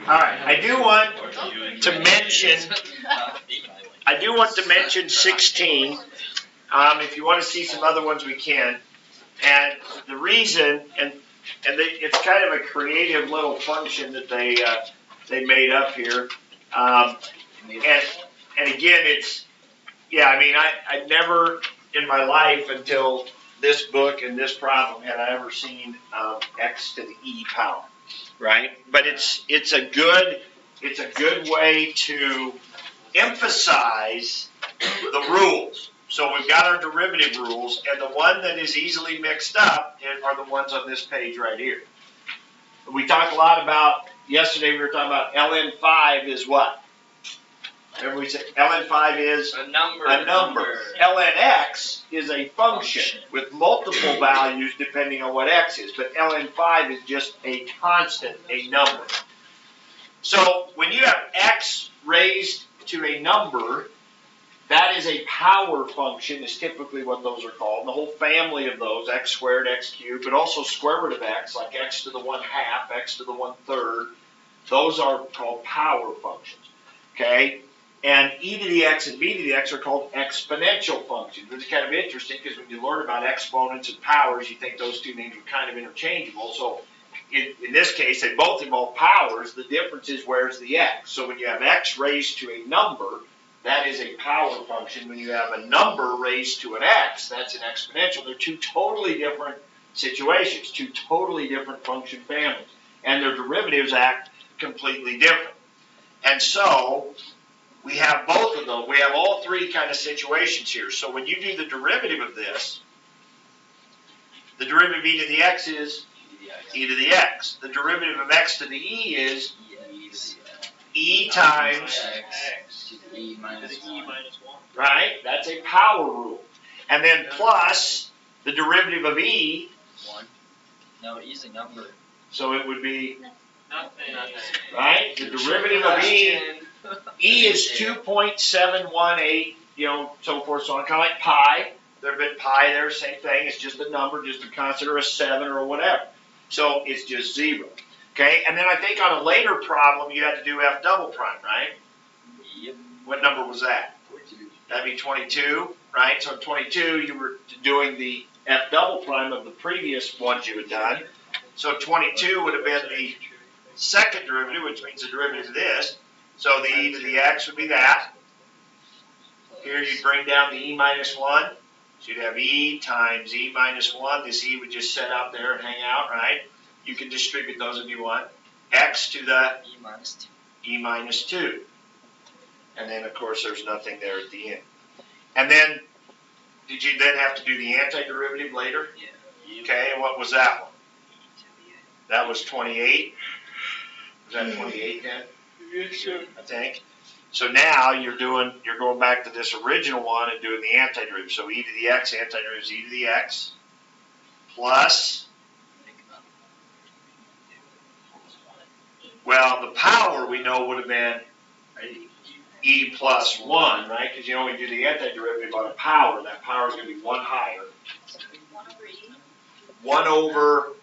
All right, I do want to mention 16. If you want to see some other ones, we can. And the reason, it's kind of a creative little function that they made up here. And again, I never in my life until this book and this problem had I ever seen x to the e power, right? But it's a good way to emphasize the rules. So we've got our derivative rules, and the one that is easily mixed up are the ones on this page right here. We talked a lot about, yesterday we were talking about ln5 is what? Remember we said ln5 is a number. lnx is a function with multiple values depending on what x is, but ln5 is just a constant, a number. So when you have x raised to a number, that is a power function, is typically what those are called. And the whole family of those, x squared, x cubed, but also square root of x, like x to the 1/2, x to the 1/3, those are called power functions, okay? And e to the x and b to the x are called exponential functions, which is kind of interesting because when you learn about exponents and powers, you think those two names are kind of interchangeable. So in this case, they both involve powers. The difference is where's the x. So when you have x raised to a number, that is a power function. When you have a number raised to an x, that's an exponential. They're two totally different situations, two totally different function families. And their derivatives act completely different. And so we have both of them. We have all three kind of situations here. So when you do the derivative of this, the derivative of e to the x is e to the x. The derivative of x to the e is e times x to the e minus 1. Right? That's a power rule. And then plus the derivative of e. 1. No, e's a number. So it would be Nothing. Right? The derivative of e. E is 2.718, so forth, so on. Kind of like pi. There's been pi there, same thing. It's just a number, just a constant or a 7 or whatever. So it's just 0. Okay? And then I think on a later problem, you had to do f double prime, right? Yep. What number was that? 22. That'd be 22, right? So 22, you were doing the f double prime of the previous ones you had done. So 22 would have been the second derivative, which means the derivative of this. So the e to the x would be that. Here you'd bring down the e minus 1. So you'd have e times e minus 1. This e would just set out there and hang out, right? You can distribute those if you want. X to the e minus 2. And then, of course, there's nothing there at the end. And then, did you then have to do the antiderivative later? Yeah. Okay, and what was that one? That was 28. Was that 28 then? Yes, sir. I think. So now you're going back to this original one and doing the antiderivative. So e to the x, antiderivative is e to the x plus, well, the power we know would have been e plus 1, right? Because when you do the antiderivative on a power, that power is going to be 1 higher. 1 over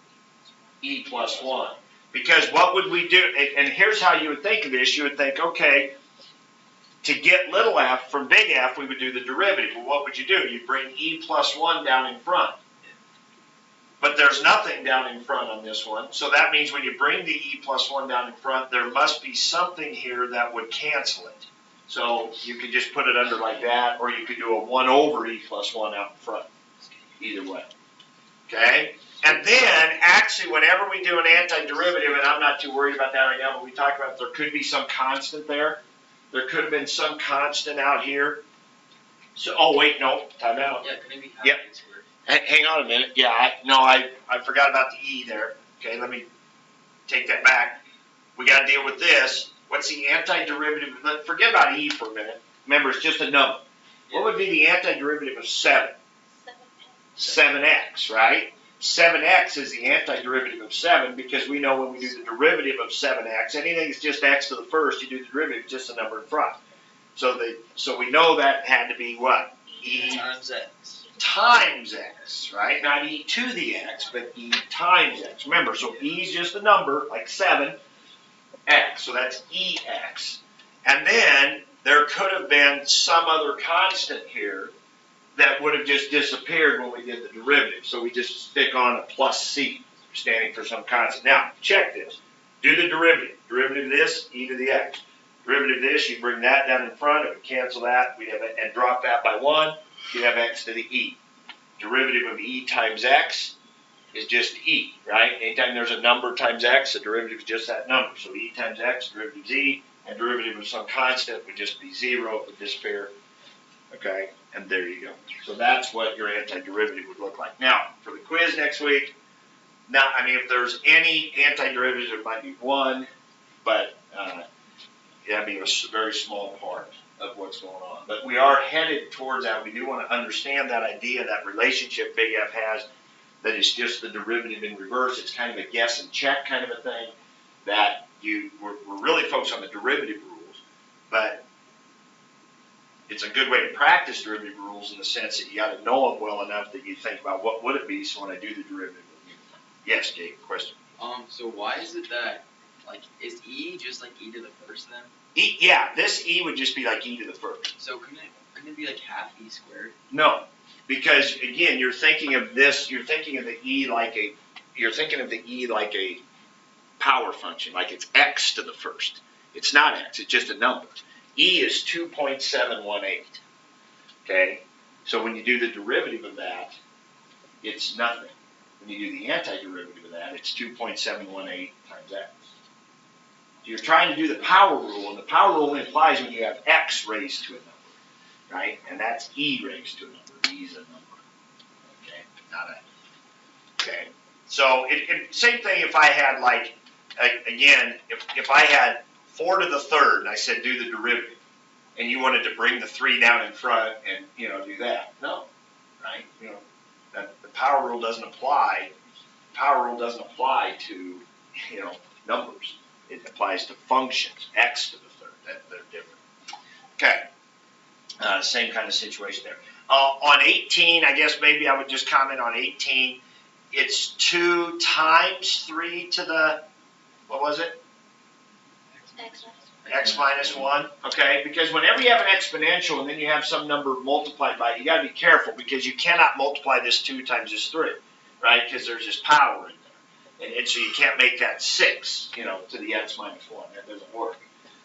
e plus 1. Because what would we do? And here's how you would think of this. You would think, okay, to get little f from big F, we would do the derivative. Well, what would you do? You'd bring e plus 1 down in front. But there's nothing down in front on this one. So that means when you bring the e plus 1 down in front, there must be something here that would cancel it. So you could just put it under like that, or you could do a 1 over e plus 1 out in front. Either way. Okay? And then, actually, whenever we do an antiderivative, and I'm not too worried about that right now, but we talked about there could be some constant there. There could have been some constant out here. So, oh, wait, no, time out. Yeah, could it be Yep. Hang on a minute. Yeah, I forgot about the e there. Okay, let me take that back. We got to deal with this. What's the antiderivative? Forget about e for a minute. Remember, it's just a number. What would be the antiderivative of 7? 7x, right? 7x is the antiderivative of 7 because we know when we do the derivative of 7x, anything that's just x to the first, you do the derivative, just a number in front. So we know that had to be what? E times x. Times x, right? Not e to the x, but e times x. Remember, so e is just a number, like 7, x, so that's EX. And then there could have been some other constant here that would have just disappeared when we did the derivative. So we just stick on a plus C, standing for some constant. Now, check this. Do the derivative. Derivative of this, e to the x. Derivative of this, you bring that down in front, it would cancel that, we'd have and drop that by 1, you'd have x to the e. Derivative of e times x is just e, right? Anytime there's a number times x, the derivative is just that number. So e times x, derivative is e, and derivative of some constant would just be 0, it would disappear. Okay, and there you go. So that's what your antiderivative would look like. Now, for the quiz next week, now, I mean, if there's any antiderivatives, it might be 1, but that'd be a very small part of what's going on. But we are headed towards that. We do want to understand that idea, that relationship Big F has, that it's just the derivative in reverse. It's kind of a guess and check kind of a thing, that we're really focused on the derivative rules, but it's a good way to practice derivative rules in the sense that you got to know them well enough that you think about what would it be, so when I do the derivative. Yes, Jake, question. So why is it that, like, is e just like e to the first then? E, yeah, this e would just be like e to the first. So couldn't it be like half e squared? No, because again, you're thinking of this. You're thinking of the e like a. You're thinking of the e like a power function, like it's x to the first. It's not x. It's just a number. E is 2.718. Okay, so when you do the derivative of that, it's nothing. When you do the antiderivative of that, it's 2.718 times x. You're trying to do the power rule, and the power rule only applies when you have x raised to a number, right? And that's e raised to a number. E is a number, okay, not a. Okay, so same thing if I had like, again, if I had 4 to the third, and I said do the derivative, and you wanted to bring the 3 down in front and do that, no, right? That the power rule doesn't apply. Power rule doesn't apply to numbers. It applies to functions, x to the third. They're different. Okay, same kind of situation there. On 18, I guess maybe I would just comment on 18. It's 2 times 3 to the, what was it? X minus 1, okay? Because whenever you have an exponential and then you have some number multiplied by it, you got to be careful because you cannot multiply this 2 times this 3, right? Because there's just power in there. And so you can't make that 6, to the x minus 1. That doesn't work,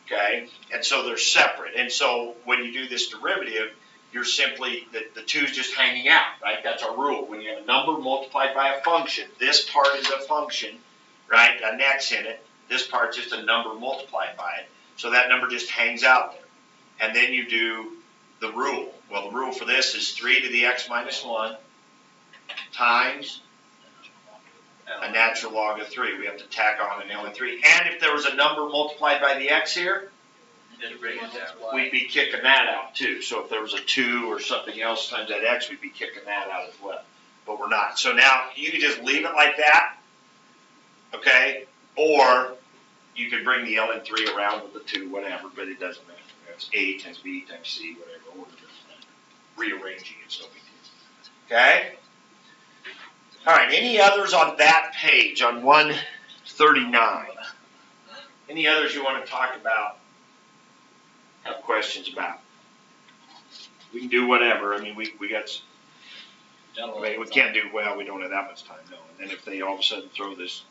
okay? And so they're separate. And so when you do this derivative, you're simply, the 2 is just hanging out, right? That's our rule. When you have a number multiplied by a function, this part is a function, right? An x in it. This part's just a number multiplied by it. So that number just hangs out there. And then you do the rule. Well, the rule for this is 3 to the x minus 1 times a natural log of 3. We have to tack on an ln 3. And if there was a number multiplied by the x here, we'd be kicking that out too. So if there was a 2 or something else times that x, we'd be kicking that out as well. But we're not. So now you can just leave it like that, okay? Or you could bring the ln 3 around with the 2, whatever, but it doesn't matter. It's a times b times c, whatever order doesn't matter. Rearranging it, so we can. Okay? All right, any others on that page, on 139? Any others you want to talk about, have questions about? We can do whatever. I mean, we got, we can't do, well, we don't have that much time, no. And then if they all of a sudden throw this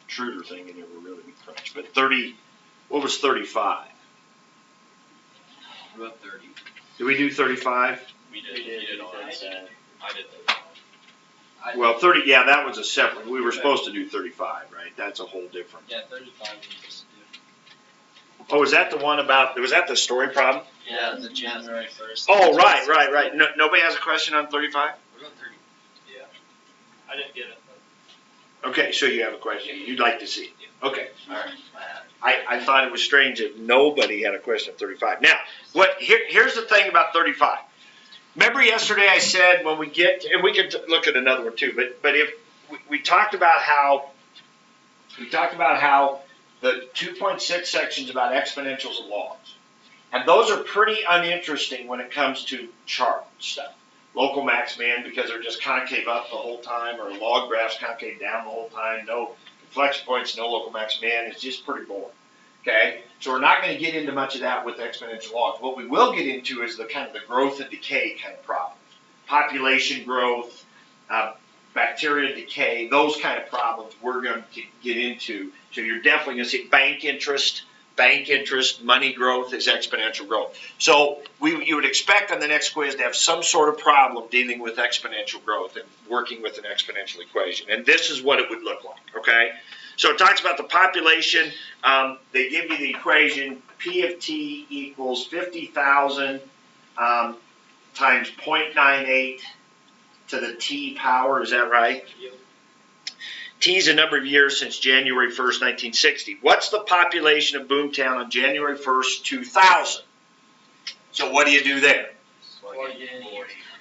Schroeder thing in there, we're really big crunch. But 30, what was 35? What about 30? Did we do 35? We did. I did. Well, 30, yeah, that was a separate. We were supposed to do 35, right? That's a whole different. Yeah, 35 we just did. Oh, was that the one about, was that the story problem? Yeah, the January 1st. Oh, right. No, nobody has a question on 35? What about 30? Yeah. I didn't get it. Okay, so you have a question you'd like to see. Okay, all right. I thought it was strange that nobody had a question of 35. Now, here's the thing about 35. Remember yesterday I said when we get, and we can look at another one too, but if we talked about how the 2.6 sections about exponentials and logs, and those are pretty uninteresting when it comes to chart stuff. Local max min because they're just concave up the whole time, or log graphs concave down the whole time, no inflection points, no local max min. It's just pretty boring. Okay, so we're not going to get into much of that with exponential logs. What we will get into is the kind of the growth and decay kind of problems. Population growth, bacteria decay, those kind of problems we're going to get into. So you're definitely going to see bank interest, money growth is exponential growth. So you would expect on the next quiz to have some sort of problem dealing with exponential growth and working with an exponential equation. And this is what it would look like, okay? So it talks about the population. They give you the equation P of T equals 50,000 times 0.98 to the T power. Is that right? Yep. T is a number of years since January 1st, 1960. What's the population of Boomtown on January 1st, 2000? So what do you do there? 40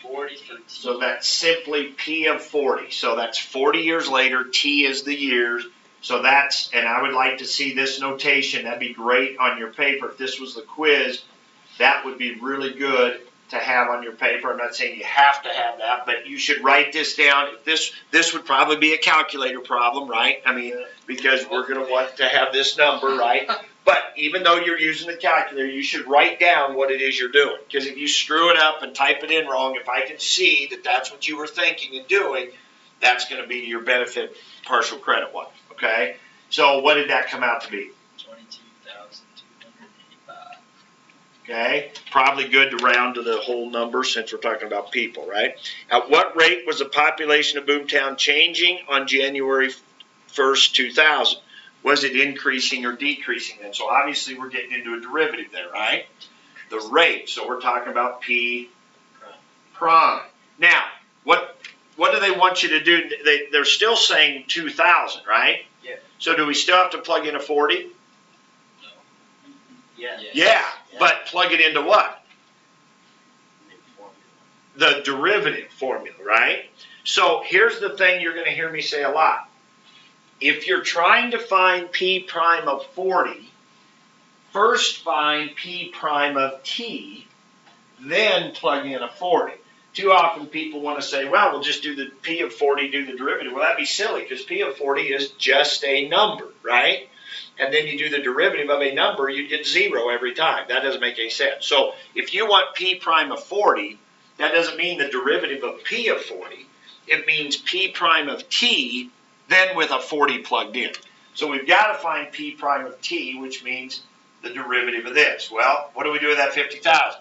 for T. So that's simply P of 40. So that's 40 years later. T is the years. So that's, and I would like to see this notation. That'd be great on your paper. If this was the quiz, that would be really good to have on your paper. I'm not saying you have to have that, but you should write this down. This would probably be a calculator problem, right? I mean, because we're going to want to have this number, right? But even though you're using the calculator, you should write down what it is you're doing. Because if you screw it up and type it in wrong, if I can see that that's what you were thinking and doing, that's going to be to your benefit partial credit-wise, okay? So what did that come out to be? 22,285. Okay, probably good to round to the whole number since we're talking about people, right? At what rate was the population of Boomtown changing on January 1st, 2000? Was it increasing or decreasing then? So obviously we're getting into a derivative there, right? The rate, so we're talking about P prime. Now, what do they want you to do? They're still saying 2000, right? Yeah. So do we still have to plug in a 40? No. Yeah. Yeah, but plug it into what? The derivative formula, right? So here's the thing you're going to hear me say a lot. If you're trying to find P prime of 40, first find P prime of T, then plug in a 40. Too often people want to say, well, we'll just do the P of 40, do the derivative. Well, that'd be silly because P of 40 is just a number, right? And then you do the derivative of a number, you get 0 every time. That doesn't make any sense. So if you want P prime of 40, that doesn't mean the derivative of P of 40. It means P prime of T, then with a 40 plugged in. So we've got to find P prime of T, which means the derivative of this. Well, what do we do with that 50,000?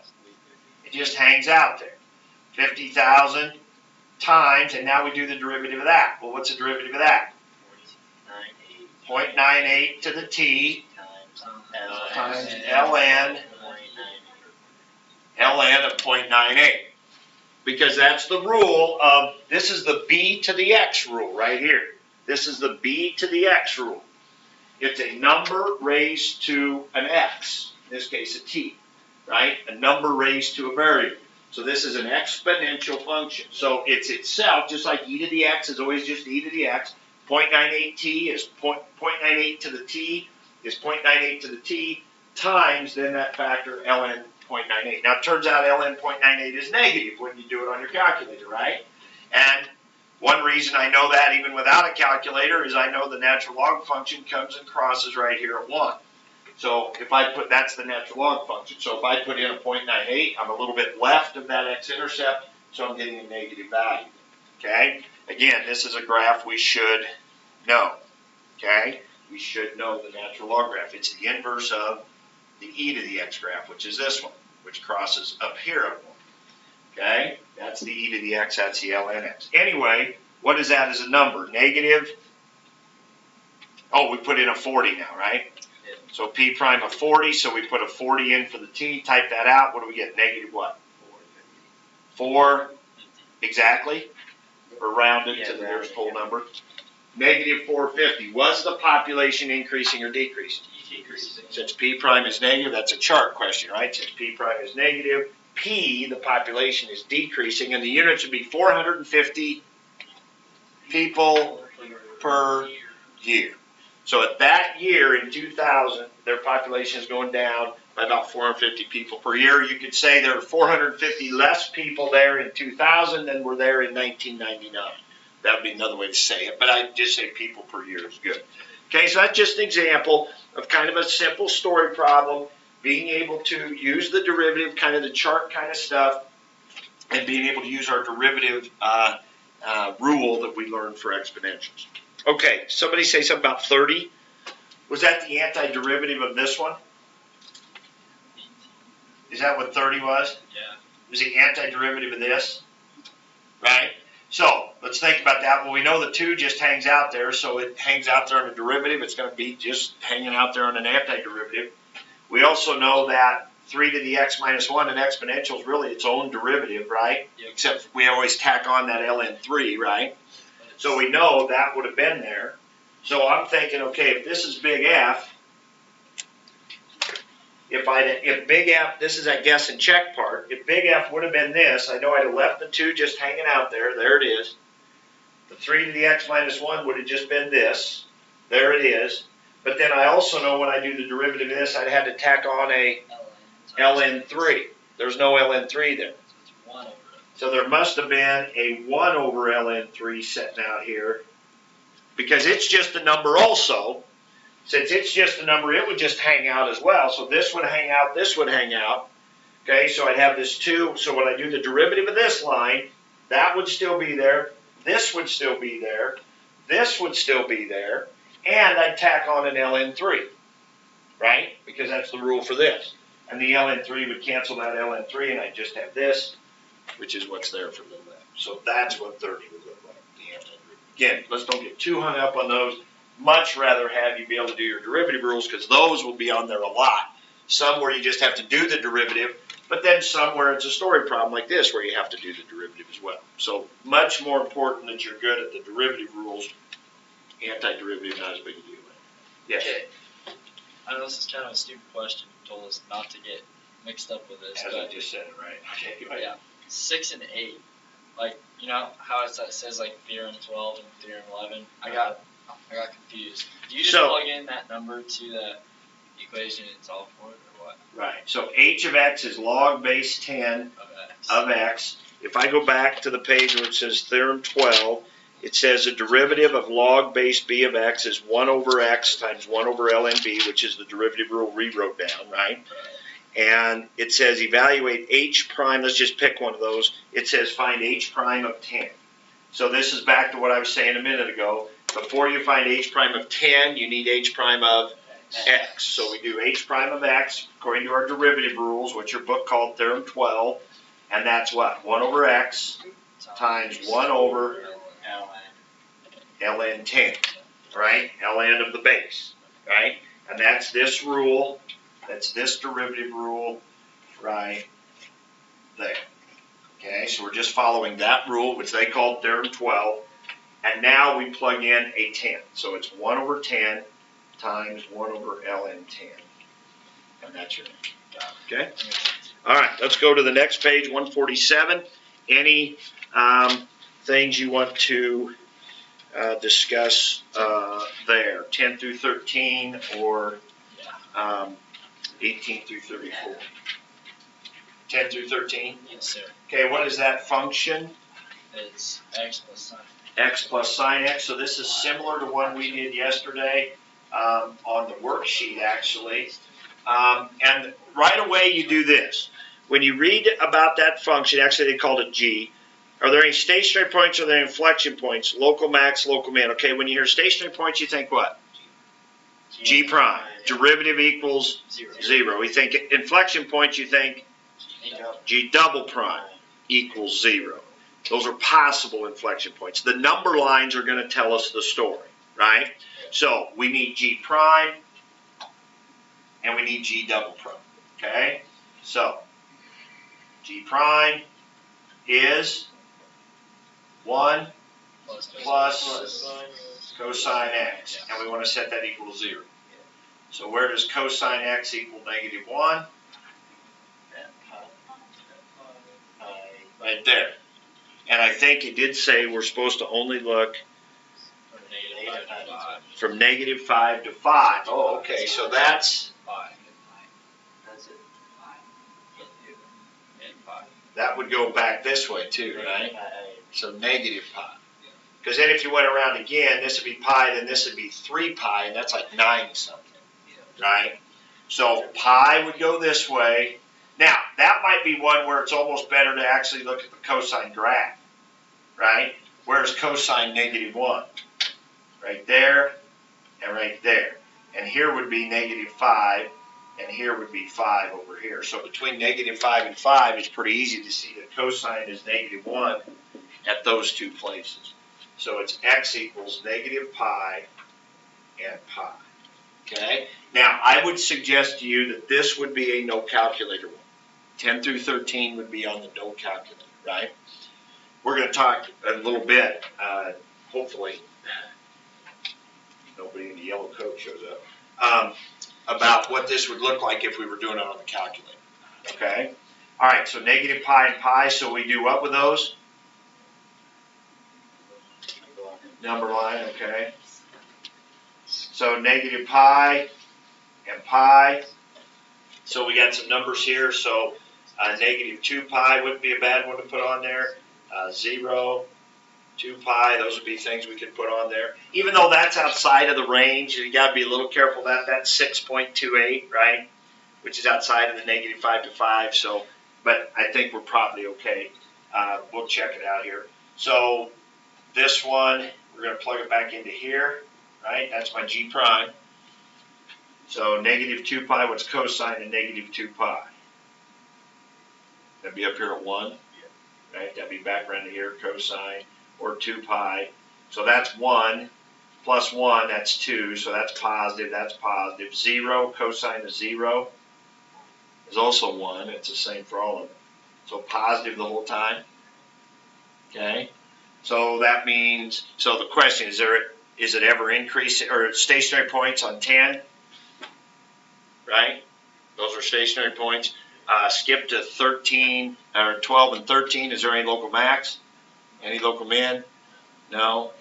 It just hangs out there. 50,000 times, and now we do the derivative of that. Well, what's the derivative of that? 0.98 to the T times ln of 0.98. Because that's the rule of, this is the B to the X rule right here. This is the B to the X rule. It's a number raised to an X, in this case a T, right? A number raised to a variable. So this is an exponential function. So it's itself, just like e to the x is always just e to the x. 0.98t is 0.98 to the t is 0.98 to the t times then that factor ln 0.98. Now it turns out ln 0.98 is negative when you do it on your calculator, right? And one reason I know that even without a calculator is I know the natural log function comes and crosses right here at 1. So if I put, that's the natural log function. So if I put in a 0.98, I'm a little bit left of that x-intercept, so I'm getting a negative value. Okay? Again, this is a graph we should know. Okay? We should know the natural log graph. It's the inverse of the e to the x graph, which is this one, which crosses up here at 1. Okay? That's the e to the x, that's the ln x. Anyway, what is that as a number? Negative, oh, we put in a 40 now, right? So P prime of 40, so we put a 40 in for the T, type that out. What do we get? Negative what? 4, exactly. Or round it to the nearest whole number. Negative 450. Was the population increasing or decreasing? Decreasing. Since P prime is negative, that's a chart question, right? Since P prime is negative, P, the population, is decreasing, and the units would be 450 people per year. So at that year in 2000, their population is going down by about 450 people per year. You could say there are 450 less people there in 2000 than were there in 1999. That would be another way to say it, but I just say people per year is good. Okay, so that's just an example of kind of a simple story problem, being able to use the derivative, kind of the chart kind of stuff, and being able to use our derivative rule that we learned for exponentials. Okay, somebody say something about 30. Was that the antiderivative of this one? Is that what 30 was? Yeah. Was the antiderivative of this? Right? So, let's think about that. Well, we know the 2 just hangs out there, so it hangs out there on a derivative. It's going to be just hanging out there on an antiderivative. We also know that 3 to the x minus 1 in exponential is really its own derivative, right? Yep. Except we always tack on that ln3, right? So we know that would have been there. So I'm thinking, okay, if this is big F, if big F, this is that guess and check part, if big F would have been this, I know I'd have left the 2 just hanging out there. There it is. The 3 to the x minus 1 would have just been this. There it is. But then I also know when I do the derivative of this, I'd have to tack on a ln3. There's no ln3 there. So it's 1 over it. So there must have been a 1 over ln3 sitting out here, because it's just a number also. Since it's just a number, it would just hang out as well. So this would hang out, this would hang out. Okay, so I'd have this 2. So when I do the derivative of this line, that would still be there. This would still be there. This would still be there. And I'd tack on an ln3, right? Because that's the rule for this. And the ln3 would cancel that ln3, and I'd just have this, which is what's there for the left. So that's what 30 would look like, the antiderivative. Again, let's don't get too hung up on those. Much rather have you be able to do your derivative rules, because those will be on there a lot. Some where you just have to do the derivative, but then some where it's a story problem like this where you have to do the derivative as well. So much more important that you're good at the derivative rules. Antiderivative, not as big a deal. Yes? Okay. I know this is kind of a stupid question. You told us not to get mixed up with this. As I But just said it, right? Okay, go ahead. yeah, 6 and 8. Like, you know how it says like theorem 12 and theorem 11? I got confused. Do you just So- plug in that number to the equation and solve for it, or what? Right. So h of x is log base 10 Of x. of x. If I go back to the page where it says theorem 12, it says the derivative of log base b of x is 1 over x times 1 over ln b, which is the derivative rule we wrote down, right? And it says evaluate h prime. Let's just pick one of those. It says find h prime of 10. So this is back to what I was saying a minute ago. Before you find h prime of 10, you need h prime of x. So we do h prime of x according to our derivative rules, which your book called theorem 12. And that's what? 1 over x times 1 over ln 10, right? ln of the base, right? And that's this rule, that's this derivative rule right there. Okay, so we're just following that rule, which they called theorem 12. And now we plug in a 10. So it's 1 over 10 times 1 over ln 10. And that's your answer. Okay? All right, let's go to the next page, 147. Any things you want to discuss there, 10 through 13 or 18 through 34? 10 through 13? Yes, sir. Okay, what is that function? It's x plus sine. X plus sine x. So this is similar to one we did yesterday on the worksheet, actually. And right away you do this. When you read about that function, actually they called it g. Are there any stationary points or are there inflection points? Local max, local min. Okay, when you hear stationary points, you think what? G prime. Derivative equals 0. We think inflection points, you think G double prime equals 0. Those are possible inflection points. The number lines are going to tell us the story, right? So we need G prime and we need G double prime, okay? So G prime is 1 plus cosine x, and we want to set that equal to 0. So where does cosine x equal -1? Right there. And I think it did say we're supposed to only look from -5 to 5. Oh, okay, so that's, 5. That's it. And 5. that would go back this way too, right? So -5. Because then if you went around again, this would be pi, then this would be 3 pi, and that's like 9 something, right? So pi would go this way. Now, that might be one where it's almost better to actually look at the cosine graph, right? Where's cosine -1? Right there and right there. And here would be -5, and here would be 5 over here. So between -5 and 5, it's pretty easy to see that cosine is -1 at those two places. So it's x equals -pi and pi. Okay? Now, I would suggest to you that this would be a no calculator one. 10 through 13 would be on the no calculator, right? We're going to talk a little bit, hopefully, nobody in the yellow coat shows up, about what this would look like if we were doing it on the calculator. Okay? All right, so -pi and pi, so we do what with those? Number line, okay. So -pi and pi. So we got some numbers here. So -2 pi wouldn't be a bad one to put on there. 0, 2 pi, those would be things we could put on there. Even though that's outside of the range, you got to be a little careful that that's 6.28, right? Which is outside of the -5 to 5. So, but I think we're probably okay. We'll check it out here. So this one, we're going to plug it back into here, right? That's my G prime. So -2 pi, what's cosine of -2 pi? That'd be up here at 1, right? That'd be back around here, cosine, or 2 pi. So that's 1 plus 1, that's 2, so that's positive, that's positive. 0, cosine of 0 is also 1. It's the same for all of them. So positive the whole time, okay? So that means, so the question is it ever increasing, or stationary points on 10, right? Those are stationary points. Skip to 13, or 12 and 13. Is there any local max? Any local min? No.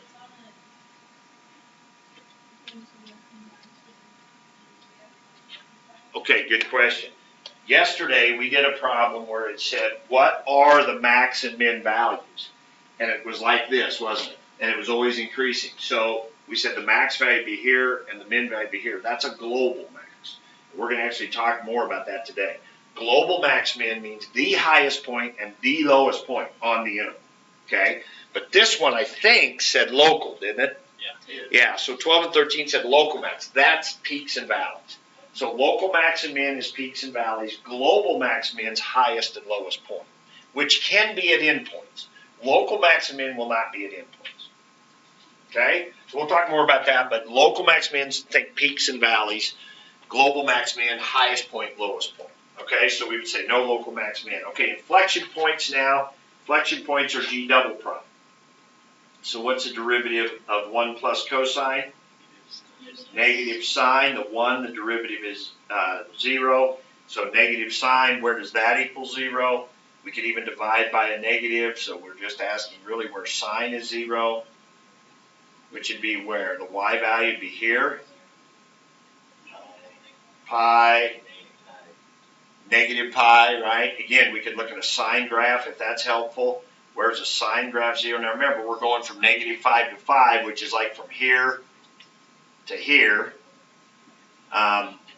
Okay, good question. Yesterday we did a problem where it said, what are the max and min values? And it was like this, wasn't it? And it was always increasing. So we said the max value would be here and the min value would be here. That's a global max. We're going to actually talk more about that today. Global max min means the highest point and the lowest point on the interval. Okay? But this one, I think, said local, didn't it? Yeah. Yeah, so 12 and 13 said local max. That's peaks and valleys. So local max and min is peaks and valleys. Global max min's highest and lowest point, which can be at endpoints. Local max and min will not be at endpoints. Okay? So we'll talk more about that, but local max min's, think peaks and valleys. Global max min, highest point, lowest point. Okay, so we would say no local max min. Okay, inflection points now. Inflection points are G double prime. So what's the derivative of 1 plus cosine? Negative sine. The 1, the derivative is 0. So negative sine, where does that equal 0? We could even divide by a negative, so we're just asking really where sine is 0, which would be where? The y value would be here. Pi, negative pi, right? Again, we could look at a sine graph if that's helpful. Where's a sine graph 0? Now remember, we're going from -5 to 5, which is like from here to here.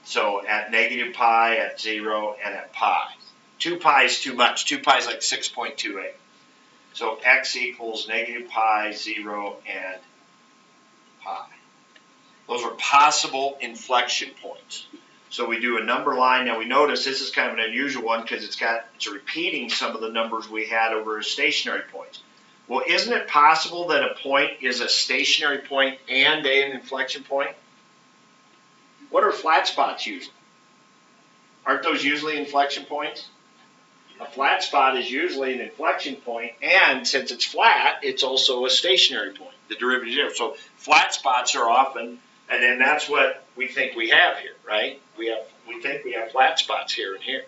So at negative pi, at 0, and at pi. 2 pi is too much. 2 pi is like 6.28. So x equals -pi, 0, and pi. Those are possible inflection points. So we do a number line. Now we notice this is kind of an unusual one because it's repeating some of the numbers we had over as stationary points. Well, isn't it possible that a point is a stationary point and an inflection point? What are flat spots usually? Aren't those usually inflection points? A flat spot is usually an inflection point, and since it's flat, it's also a stationary point. The derivative is 0. So flat spots are often, and then that's what we think we have here, right? We think we have flat spots here and here,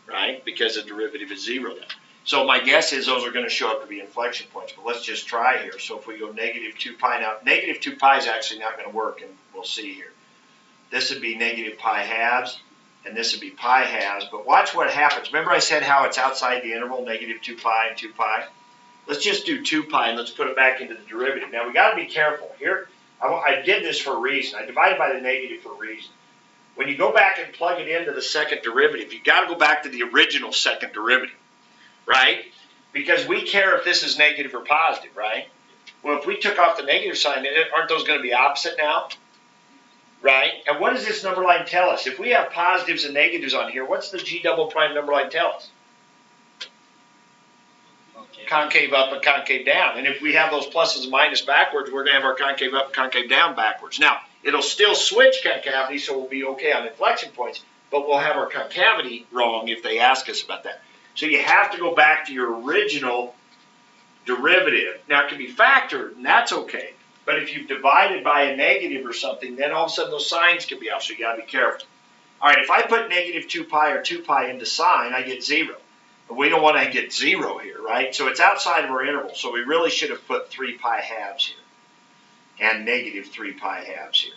right? Because the derivative is 0 then. So my guess is those are going to show up to be inflection points, but let's just try here. So if we go -2 pi, now -2 pi is actually not going to work, and we'll see here. This would be -pi halves, and this would be pi halves, but watch what happens. Remember I said how it's outside the interval, -2 pi and 2 pi? let's just do 2 pi and let's put it back into the derivative. Now we got to be careful here. I did this for a reason. I divided by the negative for a reason. When you go back and plug it into the second derivative, you got to go back to the original second derivative, right? Because we care if this is negative or positive, right? Well, if we took off the negative sign, aren't those going to be opposite now? Right? And what does this number line tell us? If we have positives and negatives on here, what's the G double prime number line tell us? Concave up and concave down. And if we have those pluses and minuses backwards, we're going to have our concave up and concave down backwards. Now, it'll still switch concavity, so we'll be okay on inflection points, but we'll have our concavity wrong if they ask us about that. So you have to go back to your original derivative. Now, it can be factored, and that's okay. But if you've divided by a negative or something, then all of a sudden those signs can be off, so you got to be careful. All right, if I put negative 2 pi or 2 pi into sine, I get 0. But we don't want to get 0 here, right? So it's outside of our interval, so we really should have put 3 pi halves here and negative 3 pi halves here.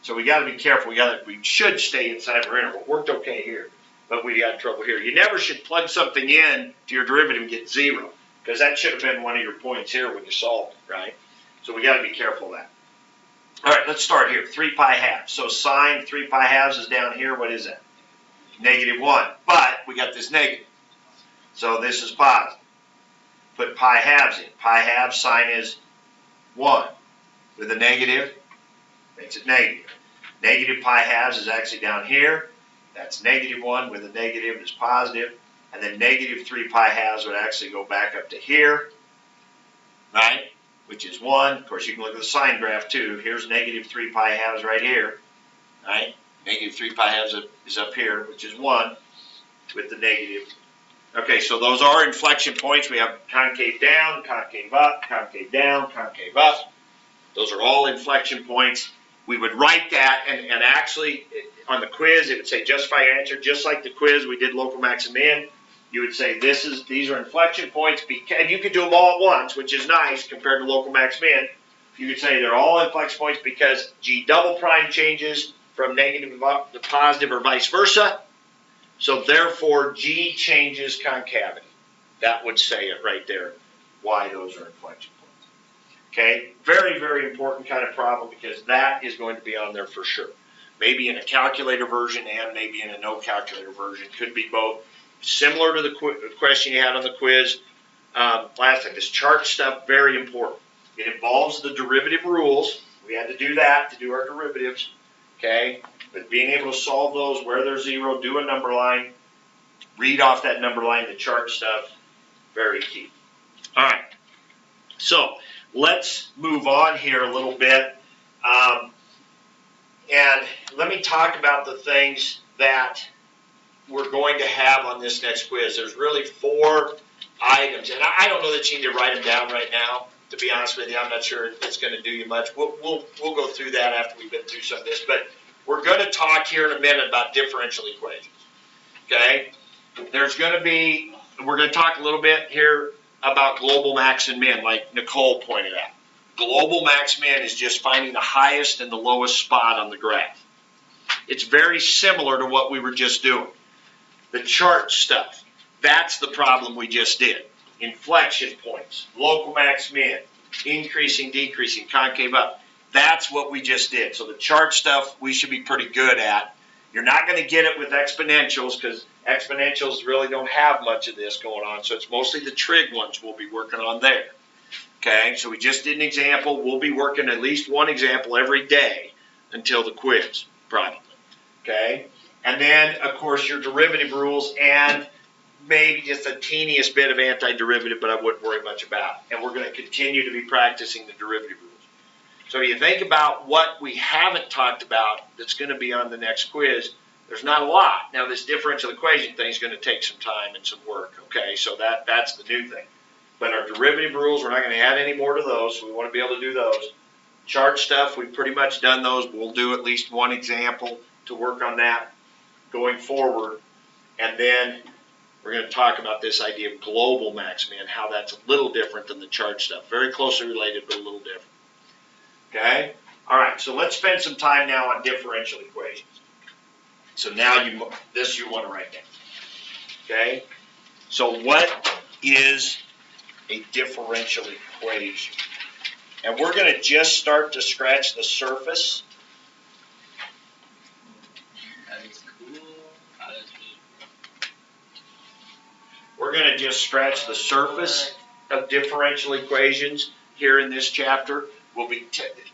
So we got to be careful. We should stay inside of our interval. It worked okay here, but we got trouble here. You never should plug something in to your derivative and get 0, because that should have been one of your points here when you solved it, right? So we got to be careful of that. All right, let's start here. 3 pi halves. So sine 3 pi halves is down here. What is that? Negative 1. But we got this negative. So this is positive. Put pi halves in. Pi halves, sine is 1. With a negative, makes it negative. Negative pi halves is actually down here. That's negative 1 with a negative is positive. And then negative 3 pi halves would actually go back up to here, right? Which is 1. Of course, you can look at the sine graph too. Here's negative 3 pi halves right here, right? Negative 3 pi halves is up here, which is 1 with the negative. Okay, so those are inflection points. We have concave down, concave up, concave down, concave up. Those are all inflection points. We would write that, and actually on the quiz, it would say justify your answer, just like the quiz we did local max and min. You would say these are inflection points, and you could do them all at once, which is nice compared to local max min. You could say they're all inflection points because G double prime changes from negative to positive or vice versa. So therefore, G changes concavity. That would say it right there, why those are inflection points. Okay, very, very important kind of problem because that is going to be on there for sure. Maybe in a calculator version and maybe in a no calculator version. Could be both. Similar to the question you had on the quiz last time. This chart stuff, very important. It involves the derivative rules. We had to do that to do our derivatives. Okay, but being able to solve those where they're 0, do a number line, read off that number line, the chart stuff, very key. All right, so let's move on here a little bit. And let me talk about the things that we're going to have on this next quiz. There's really 4 items, and I don't know that you need to write them down right now. To be honest with you, I'm not sure it's going to do you much. We'll go through that after we've been through some of this, but we're going to talk here in a minute about differential equations. Okay? We're going to talk a little bit here about global max and min, like Nicole pointed out. Global max min is just finding the highest and the lowest spot on the graph. It's very similar to what we were just doing. The chart stuff, that's the problem we just did. Inflection points, local max min, increasing, decreasing, concave up. That's what we just did. So the chart stuff we should be pretty good at. You're not going to get it with exponentials because exponentials really don't have much of this going on. So it's mostly the trig ones we'll be working on there. Okay, so we just did an example. We'll be working at least one example every day until the quiz, probably. Okay, and then, of course, your derivative rules and maybe just a teeniest bit of antiderivative, but I wouldn't worry much about. And we're going to continue to be practicing the derivative rules. So you think about what we haven't talked about that's going to be on the next quiz, there's not a lot. Now, this differential equation thing is going to take some time and some work, okay? So that's the new thing. But our derivative rules, we're not going to add any more to those, so we want to be able to do those. Chart stuff, we've pretty much done those. We'll do at least one example to work on that going forward. And then we're going to talk about this idea of global max min, how that's a little different than the chart stuff. Very closely related, but a little different. Okay? All right, so let's spend some time now on differential equations. So now this you want to write down. Okay? So what is a differential equation. And we're going to just start to scratch the surface. That is cool. That is really We're going to just scratch the surface of differential equations here in this chapter.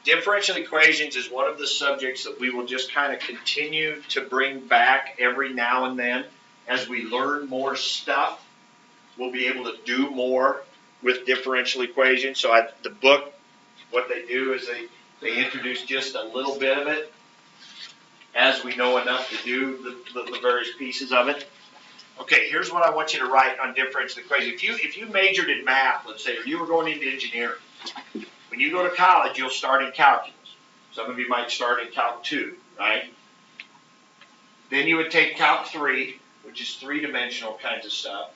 Differential equations is one of the subjects that we will just kind of continue to bring back every now and then. As we learn more stuff, we'll be able to do more with differential equations. So the book, what they do is they introduce just a little bit of it as we know enough to do the various pieces of it. Okay, here's what I want you to write on differential equations. If you majored in math, let's say, or you were going into engineering, when you go to college, you'll start in calculus. Some of you might start in Calc 2, right? Then you would take Calc 3, which is three-dimensional kinds of stuff.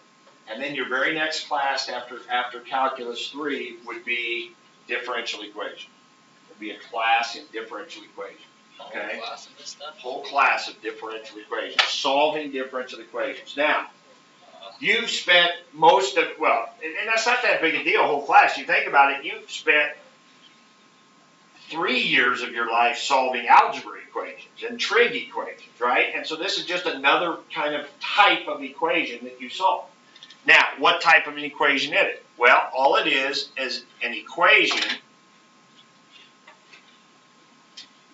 And then your very next class after Calculus 3 would be differential equations. It would be a class in differential equations. Okay? whole class of this stuff. Whole class of differential equations, solving differential equations. Now, you've spent most of, and that's not that big a deal, whole class. You think about it, you've spent 3 years of your life solving algebra equations and trig equations, right? And so this is just another kind of type of equation that you solve. Now, what type of an equation is it? Well, all it is an equation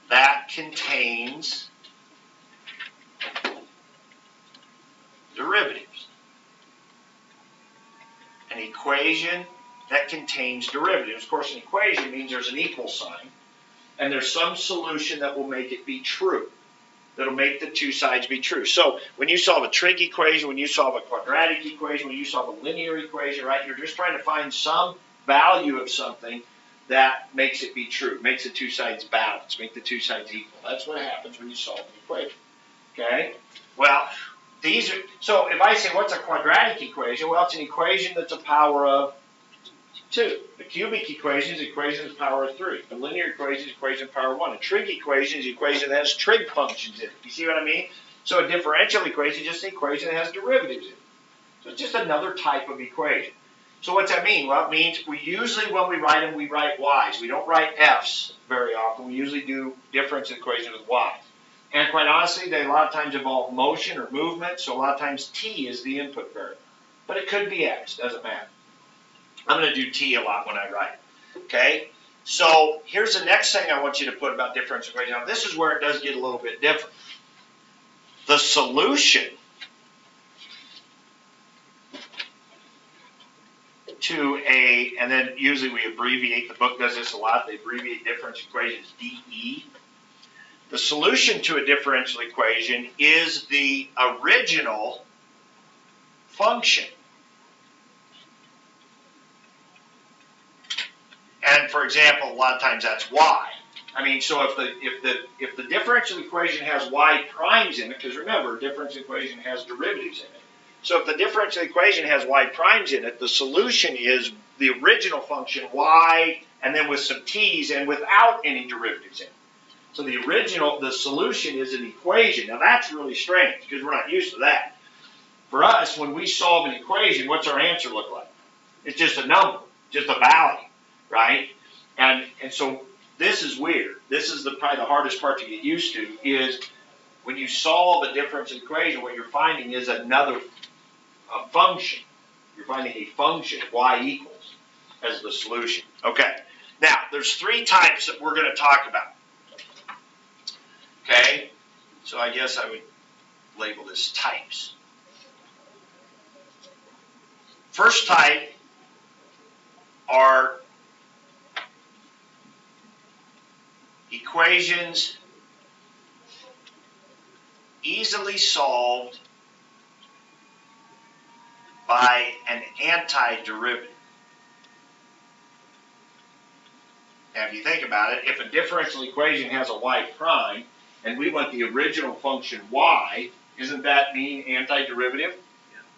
that contains derivatives. An equation that contains derivatives. Of course, an equation means there's an equal sign, and there's some solution that will make it be true. That'll make the two sides be true. So when you solve a trig equation, when you solve a quadratic equation, when you solve a linear equation, right, you're just trying to find some value of something that makes it be true, makes the two sides balance, make the two sides equal. That's what happens when you solve an equation. Okay? Well, so if I say what's a quadratic equation? Well, it's an equation that's a power of 2. A cubic equation is an equation that's power of 3. A linear equation is an equation of power of 1. A trig equation is an equation that has trig functions in it. You see what I mean? So a differential equation is just an equation that has derivatives in it. So it's just another type of equation. So what's that mean? Well, it means we usually, when we write them, we write y's. We don't write f's very often. We usually do differential equations with y's. And quite honestly, they a lot of times involve motion or movement, so a lot of times t is the input variable. But it could be x, doesn't matter. I'm going to do t a lot when I write. Okay? So here's the next thing I want you to put about differential equations. Now this is where it does get a little bit different. The solution to and then usually we abbreviate, the book does this a lot, they abbreviate differential equations DE. The solution to a differential equation is the original function. And for example, a lot of times that's y. I mean, so if the differential equation has y primes in it, because remember, a differential equation has derivatives in it. So if the differential equation has y primes in it, the solution is the original function y, and then with some t's and without any derivatives in it. So the solution is an equation. Now that's really strange because we're not used to that. For us, when we solve an equation, what's our answer look like? It's just a number, just a value, right? And so this is weird. This is probably the hardest part to get used to is when you solve a differential equation, what you're finding is another function. You're finding a function, y equals, as the solution. Okay. Now, there's 3 types that we're going to talk about. Okay? So I guess I would label this types. First type are equations easily solved by an antiderivative. Now, if you think about it, if a differential equation has a y prime, and we want the original function y, isn't that mean antiderivative?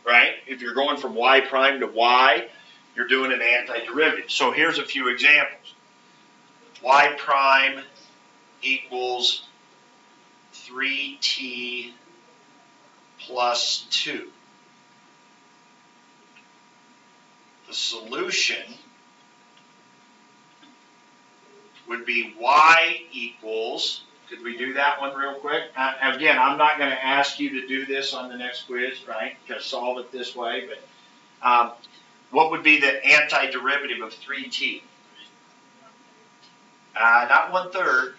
Right? If you're going from y prime to y, you're doing an antiderivative. So here's a few examples. Y prime equals 3t plus 2. The the solution would be y equals, could we do that one real quick? Again, I'm not going to ask you to do this on the next quiz, right? To solve it this way, but what would be the antiderivative of 3t? Not 1/3.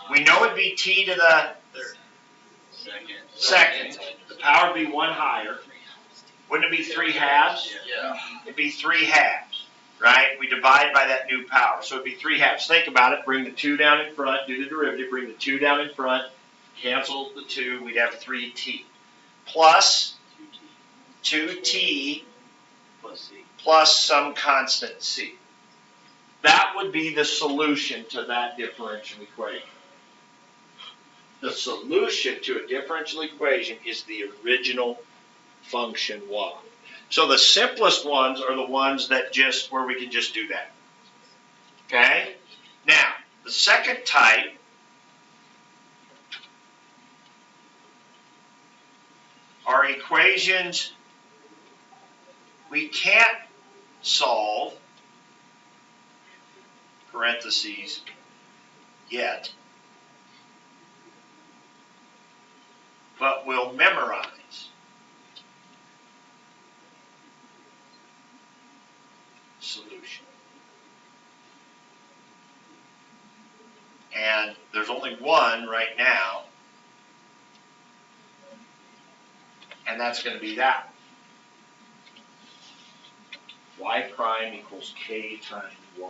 We know it'd be t to the second. The power would be 1 higher. Wouldn't it be 3 halves? Yeah. It'd be 3 halves, right? We divide by that new power. So it'd be 3 halves. Think about it. Bring the 2 down in front. Do the derivative. Bring the 2 down in front. Cancel the 2. We'd have 3t. Plus 2t plus some constant c. That would be the solution to that differential equation. The solution to a differential equation is the original function y. So the simplest ones are the ones that just, where we can just do that. Okay? Now, the second type are equations we can't solve, parentheses, yet, but we'll memorize. Solution. And there's only one right now, and that's going to be that one. Y prime equals k times y.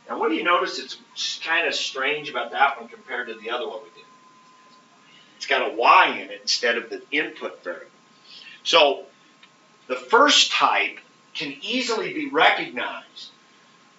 Now what do you notice it's kind of strange about that one compared to the other one we did? It's got a y in it instead of the input variable. So the first type can easily be recognized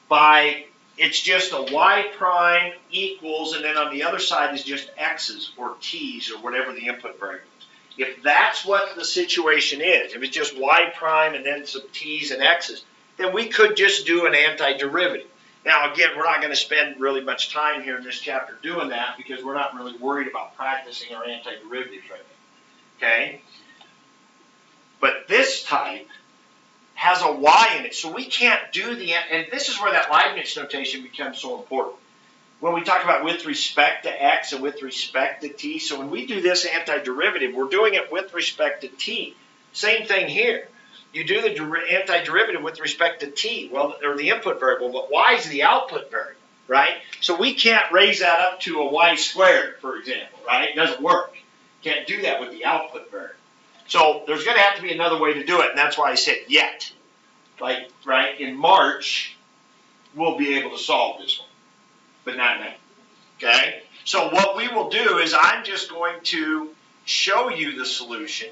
by, it's just a y prime equals, and then on the other side is just x's or t's or whatever the input variable is. If that's what the situation is, if it's just y prime and then some t's and x's, then we could just do an antiderivative. Now again, we're not going to spend really much time here in this chapter doing that because we're not really worried about practicing our antiderivatives right now. Okay? But this type has a y in it, so we can't do the, and this is where that Leibniz notation becomes so important. When we talk about with respect to x and with respect to t, so when we do this antiderivative, we're doing it with respect to t. Same thing here. You do the antiderivative with respect to t, well, or the input variable, but y is the output variable, right? So we can't raise that up to a y squared, for example, right? It doesn't work. Can't do that with the output variable. So there's going to have to be another way to do it, and that's why I said yet. Like, right, in March, we'll be able to solve this one, but not now. Okay? So what we will do is I'm just going to show you the solution,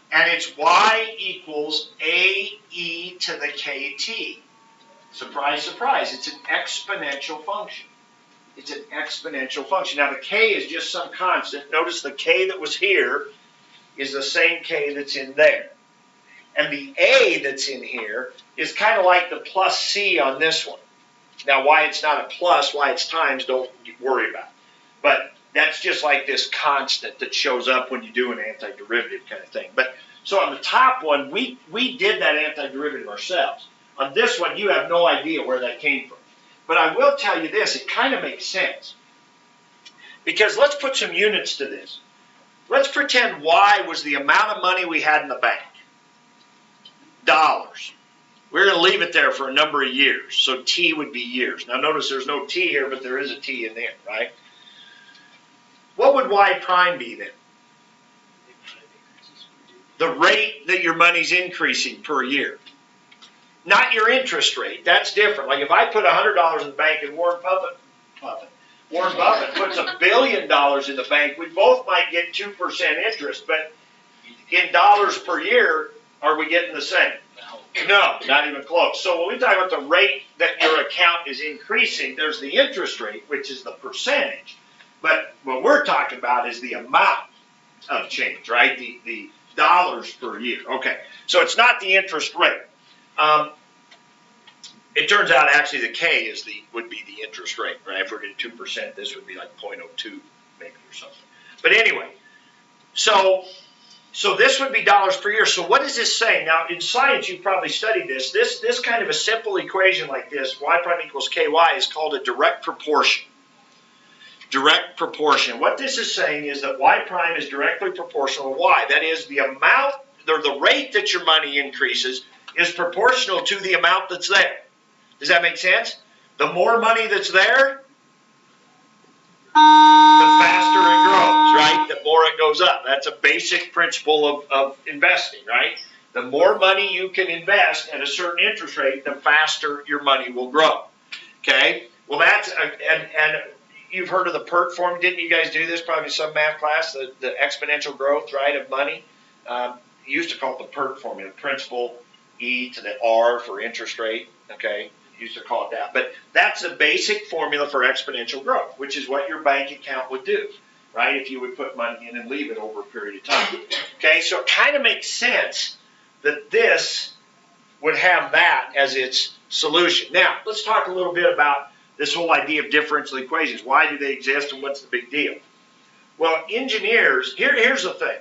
and it's y equals ae to the kt. Surprise, surprise, it's an exponential function. It's an exponential function. Now the k is just some constant. Notice the k that was here is the same k that's in there. And the a that's in here is kind of like the plus c on this one. Now why it's not a plus, why it's times, don't worry about it. But that's just like this constant that shows up when you do an antiderivative kind of thing. But so on the top one, we did that antiderivative ourselves. On this one, you have no idea where that came from. But I will tell you this, it kind of makes sense. Because let's put some units to this. Let's pretend y was the amount of money we had in the bank. Dollars. We're going to leave it there for a number of years. So t would be years. Now notice there's no t here, but there is a t in there, right? What would y prime be then? The rate that your money's increasing per year. Not your interest rate. That's different. Like if I put $100 in the bank and Warren Buffett puts $1 billion in the bank, we both might get 2% interest, but in dollars per year, are we getting the same? No, not even close. So when we talk about the rate that your account is increasing, there's the interest rate, which is the percentage. But what we're talking about is the amount of change, right? The dollars per year. Okay, so it's not the interest rate. It turns out actually the K would be the interest rate, right? If we're getting 2%, this would be like 0.02 maybe or something. But anyway, so So this would be dollars per year. So what is this saying? Now in science, you've probably studied this. This kind of a simple equation like this, y prime equals ky, is called a direct proportion. Direct proportion. What this is saying is that y prime is directly proportional to y. That is, the amount, or the rate that your money increases is proportional to the amount that's there. Does that make sense? The more money that's there, the faster it grows, right? The more it goes up. That's a basic principle of investing, right? The more money you can invest at a certain interest rate, the faster your money will grow. Okay? Well, that's, and you've heard of the PERT formula. Didn't you guys do this probably in some math class? The exponential growth, right, of money? You used to call it the PERT formula, principal E to the R for interest rate, okay? Used to call it that. But that's a basic formula for exponential growth, which is what your bank account would do, right? If you would put money in and leave it over a period of time. Okay, so it kind of makes sense that this would have that as its solution. Now, let's talk a little bit about this whole idea of differential equations. Why do they exist and what's the big deal? Well, engineers, here's the thing.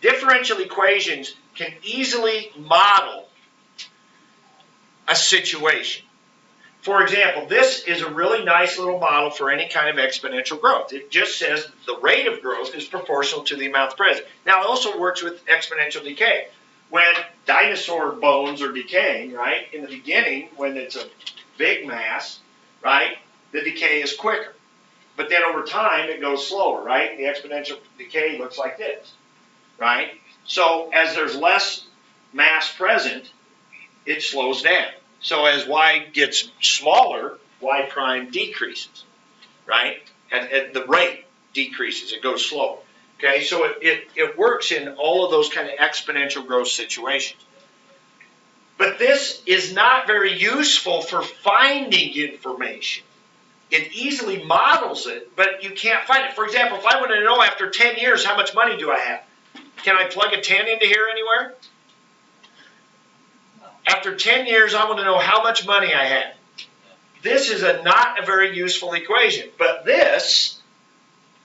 Differential equations can easily model a situation. For example, this is a really nice little model for any kind of exponential growth. It just says the rate of growth is proportional to the amount present. Now, it also works with exponential decay. When dinosaur bones are decaying, right, in the beginning, when it's a big mass, right, the decay is quicker. But then over time, it goes slower, right? The exponential decay looks like this, right? So as there's less mass present, it slows down. So as y gets smaller, y prime decreases, right? And the rate decreases. It goes slower. Okay, so it works in all of those kind of exponential growth situations. But this is not very useful for finding information. It easily models it, but you can't find it. For example, if I want to know after 10 years how much money do I have, can I plug a 10 into here anywhere? After 10 years, I want to know how much money I have. This is not a very useful equation, but this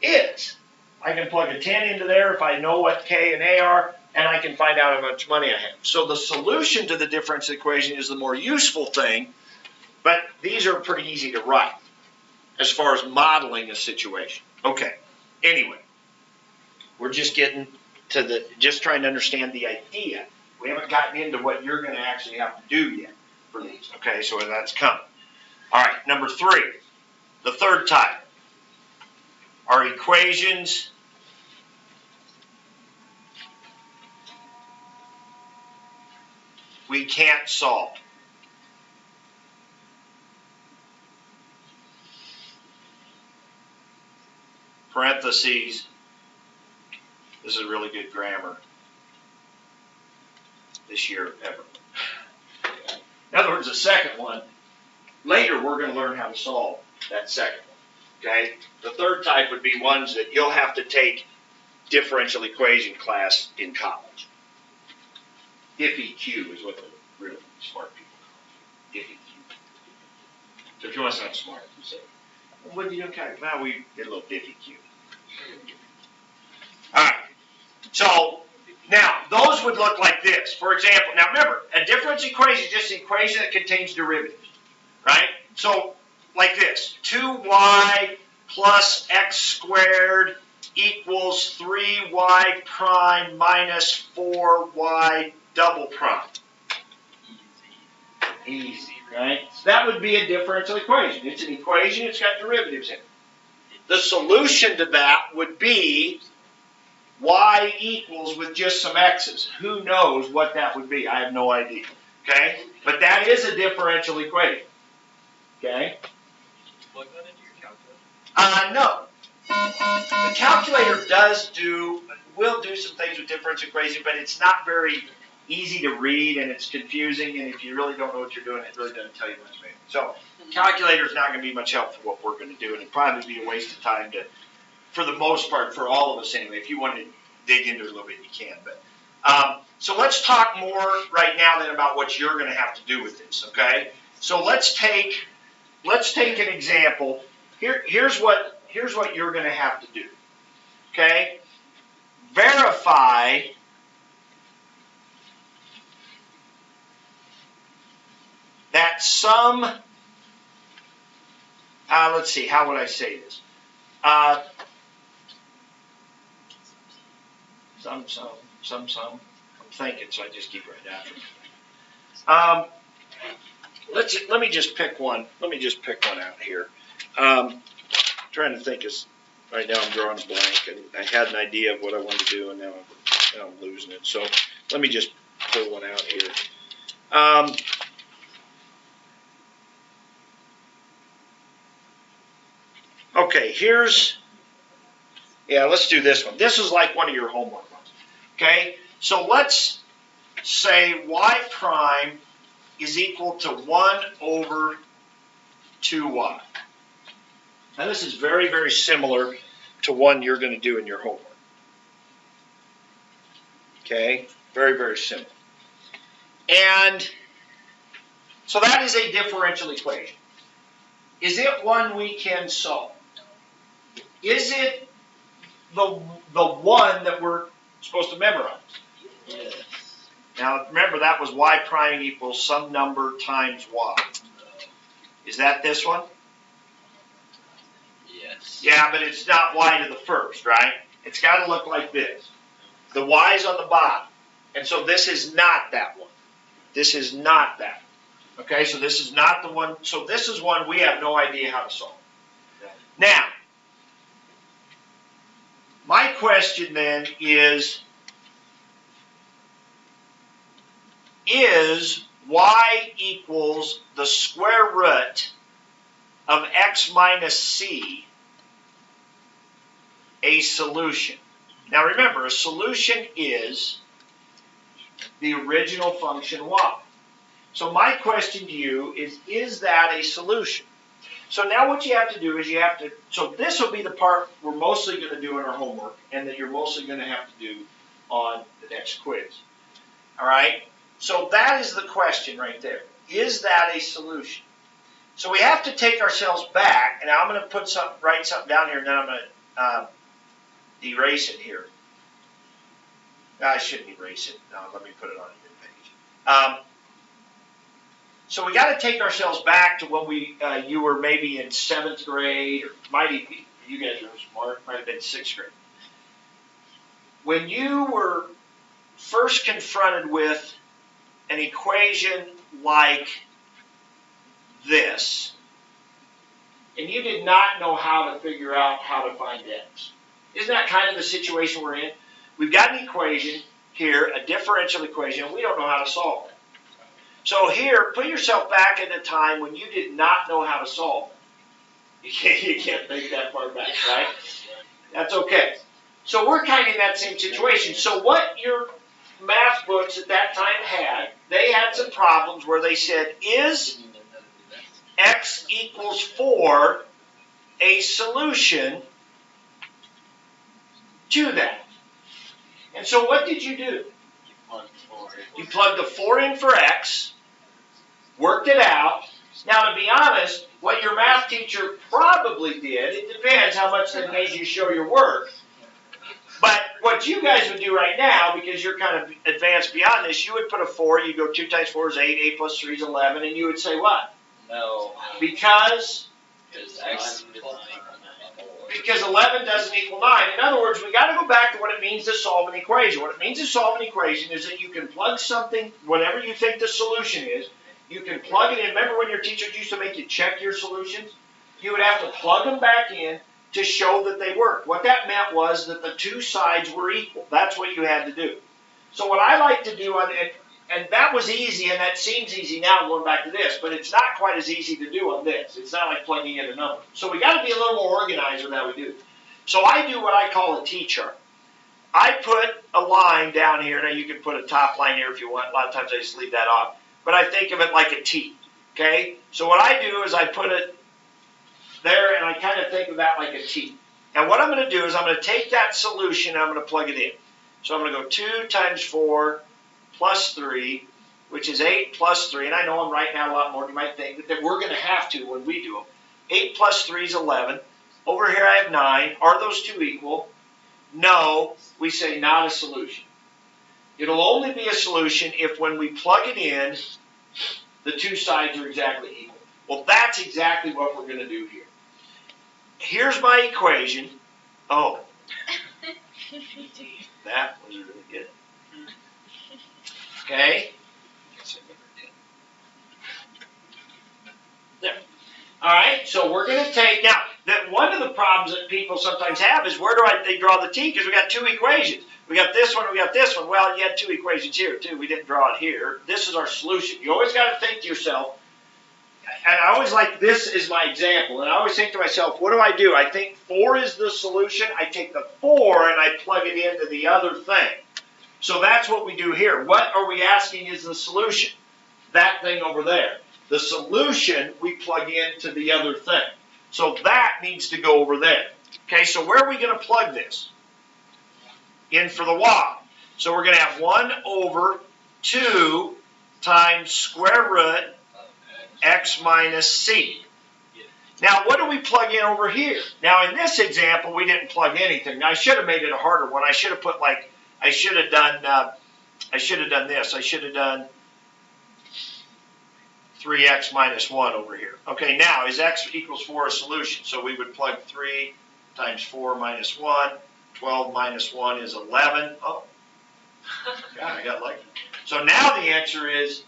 is. I can plug a 10 into there if I know what K and A are, and I can find out how much money I have. So the solution to the differential equation is the more useful thing, but these are pretty easy to write as far as modeling a situation. Okay, anyway, we're just getting to just trying to understand the idea. We haven't gotten into what you're going to actually have to do yet for these. Okay, so that's coming. All right, number 3, the third type are equations we can't solve. Parentheses, this is really good grammar this year ever. In other words, the second one, later we're going to learn how to solve that second one. Okay? The third type would be ones that you'll have to take differential equation class in college. DiffEq is what the really smart people call it. DiffEq. So if you want to sound smart, you say, well, what do you do? Well, we did a little DiffEq. All right. So now those would look like this. For example, now remember, a differential equation is just an equation that contains derivatives, right? So like this: 2y plus x squared equals 3y prime minus 4y double prime. Easy, right? So that would be a differential equation. It's an equation, it's got derivatives in it. The solution to that would be y equals with just some x's. Who knows what that would be? I have no idea. Okay? But that is a differential equation. Okay? Plug that into your calculator? No. The calculator will do some things with differential equation, but it's not very easy to read, and it's confusing, and if you really don't know what you're doing, it really doesn't tell you much. So calculator is not going to be much help for what we're going to do, and it'd probably be a waste of time for the most part, for all of us anyway. If you want to dig into it a little bit, you can. But so let's talk more right now then about what you're going to have to do with this. Okay? So let's take an example. Here's what you're going to have to do. Okay? Verify some, let's see, how would I say this? Some. I'm thinking, so I just keep right after it. Let me just pick one. Let me just pick one out here. Trying to think right now I'm drawing a blank, and I had an idea of what I wanted to do, and now I'm losing it. So let me just pull one out here. Okay, let's do this one. This is like one of your homework ones. Okay, so let's say y prime is equal to 1 over 2y. Now this is very, very similar to one you're going to do in your homework. Okay, very, very similar. And so that is a differential equation. Is it one we can solve? Is it the one that we're supposed to memorize? Yes. Now remember, that was y prime equals some number times y. Is that this one? Yes. Yeah, but it's not y to the first, right? It's got to look like this. The y's on the bottom. And so this is not that one. This is not that one. Okay, so this is not the one. So this is one we have no idea how to solve. Now, my question then is y equals the square root of x minus c a solution? Now remember, a solution is the original function y. So my question to you is that a solution? So now what you have to do is so this will be the part we're mostly going to do in our homework, and that you're mostly going to have to do on the next quiz. All right? So that is the question right there. Is that a solution? So we have to take ourselves back, and I'm going to write something down here, and then I'm going to erase it here. No, I shouldn't erase it. No, let me put it on a new page. So we got to take ourselves back to when you were maybe in 7th grade, or might even be, you guys are smart, might have been 6th grade. When you were first confronted with an equation like this, and you did not know how to figure out how to find x. Isn't that kind of the situation we're in? We've got an equation here, a differential equation, and we don't know how to solve it. So here, put yourself back in a time when you did not know how to solve it. You can't think that far back, right? That's okay. So we're kind of in that same situation. So what your math books at that time had, they had some problems where they said, is x equals 4 a solution to that? And so what did you do? You plugged the 4 in for x, worked it out. Now, to be honest, what your math teacher probably did, it depends how much they made you show your work. But what you guys would do right now, because you're kind of advanced beyond this, you would put a 4, you go 2 times 4 is 8, 8 plus 3 is 11, and you would say what? No. Because X. Because 11 doesn't equal 9. In other words, we got to go back to what it means to solve an equation. What it means to solve an equation is that you can plug something, whatever you think the solution is, you can plug it in. Remember when your teachers used to make you check your solutions? You would have to plug them back in to show that they worked. What that meant was that the two sides were equal. That's what you had to do. So what I like to do, and that was easy, and that seems easy now going back to this, but it's not quite as easy to do on this. It's not like plugging in a number. So we got to be a little more organized with how we do. So I do what I call a T-chart. I put a line down here. Now you can put a top line here if you want. A lot of times I just leave that off. But I think of it like a T. Okay? So what I do is I put it there, and I kind of think of that like a T. Now what I'm going to do is I'm going to take that solution and I'm going to plug it in. So I'm going to go 2 times 4 plus 3, which is 8 plus 3. And I know I'm writing out a lot more than you might think, but we're going to have to when we do them. 8 plus 3 is 11. Over here I have 9. Are those two equal? No. We say not a solution. It'll only be a solution if when we plug it in, the two sides are exactly equal. Well, that's exactly what we're going to do here. Here's my equation. Oh, that was really good. Okay. There. All right, so we're going to take, now, that one of the problems that people sometimes have is where do they draw the t? Because we got two equations. We got this one, we got this one. Well, you had two equations here, too. We didn't draw it here. This is our solution. You always got to think to yourself, and I always like, this is my example, and I always think to myself, what do? I think 4 is the solution. I take the 4 and I plug it into the other thing. So that's what we do here. What are we asking is the solution? That thing over there. The solution we plug into the other thing. So that needs to go over there. Okay, so where are we going to plug this? In for the y. So we're going to have 1 over 2 times square root x minus c. Now, what do we plug in over here? Now, in this example, we didn't plug anything. Now, I should have made it a harder one. I should have put like, I should have done this. I should have done 3x minus 1 over here. Okay, now, is x equals 4 a solution? So we would plug 3 times 4 minus 1. 12 minus 1 is 11. Oh, God, I got lucky. So now the answer is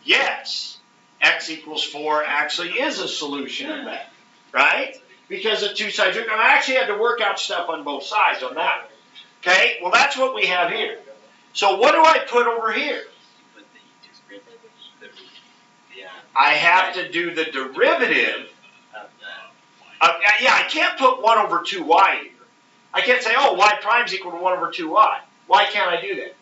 yes. X equals 4 actually is a solution of that, right? Because the two sides are, I actually had to work out stuff on both sides on that one. Okay, well that's what we have here. So what do I put over here? I have to do the derivative. Yeah, I can't put 1 over 2y here. I can't say, oh, y prime is equal to 1 over 2y. Why can't I do that?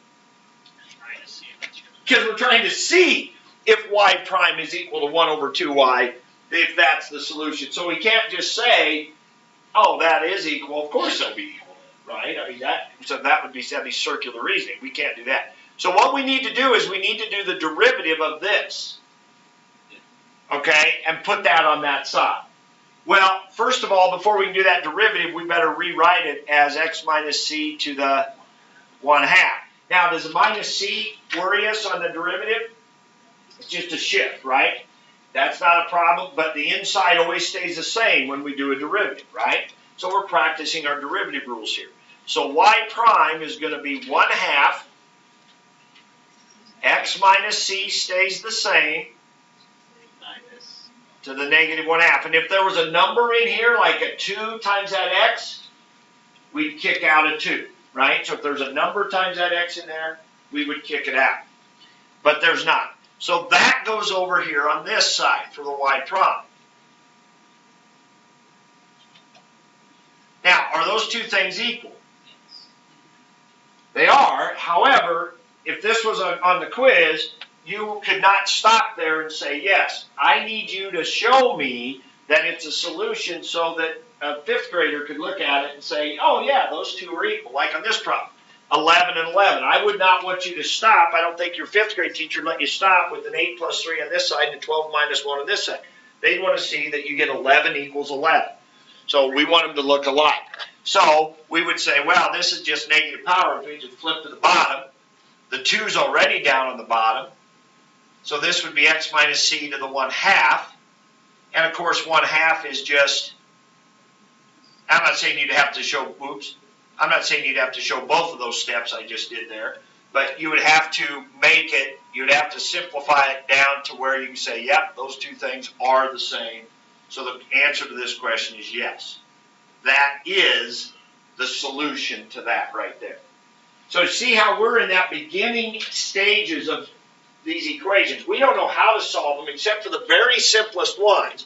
Because we're trying to see if y prime is equal to 1 over 2y, if that's the solution. So we can't just say, oh, that is equal. Of course it'll be equal, right? I mean, that would be circular reasoning. We can't do that. So what we need to do is we need to do the derivative of this, okay, and put that on that side. Well, first of all, before we can do that derivative, we better rewrite it as x minus c to the 1/2. Now, does the minus c worry us on the derivative? It's just a shift, right? That's not a problem, but the inside always stays the same when we do a derivative, right? So we're practicing our derivative rules here. So y prime is going to be 1/2. X minus c stays the same to the negative 1/2. And if there was a number in here, like a 2 times that x, we'd kick out a 2, right? So if there's a number times that x in there, we would kick it out. But there's not. So that goes over here on this side for the y prime. Now, are those two things equal? They are. However, if this was on the quiz, you could not stop there and say, yes, I need you to show me that it's a solution so that a 5th grader could look at it and say, oh, yeah, those two are equal, like on this problem. 11 and 11. I would not want you to stop. I don't think your 5th grade teacher would let you stop with an 8 plus 3 on this side and a 12 minus 1 on this side. They'd want to see that you get 11 equals 11. So we want them to look alike. So we would say, well, this is just negative power. If we just flip to the bottom, the 2's already down on the bottom. So this would be x minus c to the 1/2. And of course, 1/2 is just, I'm not saying you'd have to show, I'm not saying you'd have to show both of those steps I just did there, but you would have to make it, you'd have to simplify it down to where you can say, yep, those two things are the same. So the answer to this question is yes. That is the solution to that right there. So see how we're in that beginning stages of these equations. We don't know how to solve them except for the very simplest ones,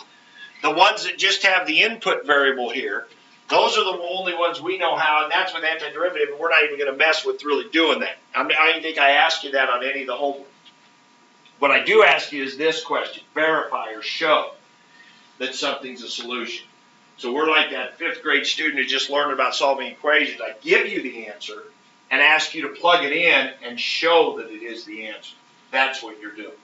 the ones that just have the input variable here. Those are the only ones we know how, and that's with antiderivative, and we're not even going to mess with really doing that. I don't think I asked you that on any of the homework. What I do ask you is this question: verify or show that something's a solution. So we're like that 5th grade student who just learned about solving equations. I give you the answer and ask you to plug it in and show that it is the answer. That's what you're doing.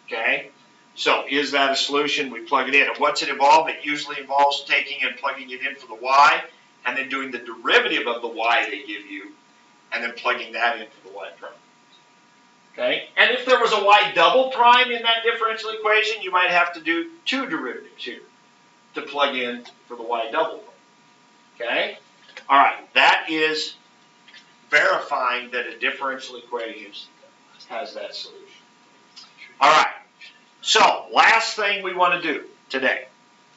Okay? So is that a solution? We plug it in. And what's it involve? It usually involves taking and plugging it in for the y, and then doing the derivative of the y they give you, and then plugging that in for the y prime. Okay, and if there was a y double prime in that differential equation, you might have to do two derivatives here to plug in for the y double prime. Okay, all right, that is verifying that a differential equation has that solution. All right, so last thing we want to do today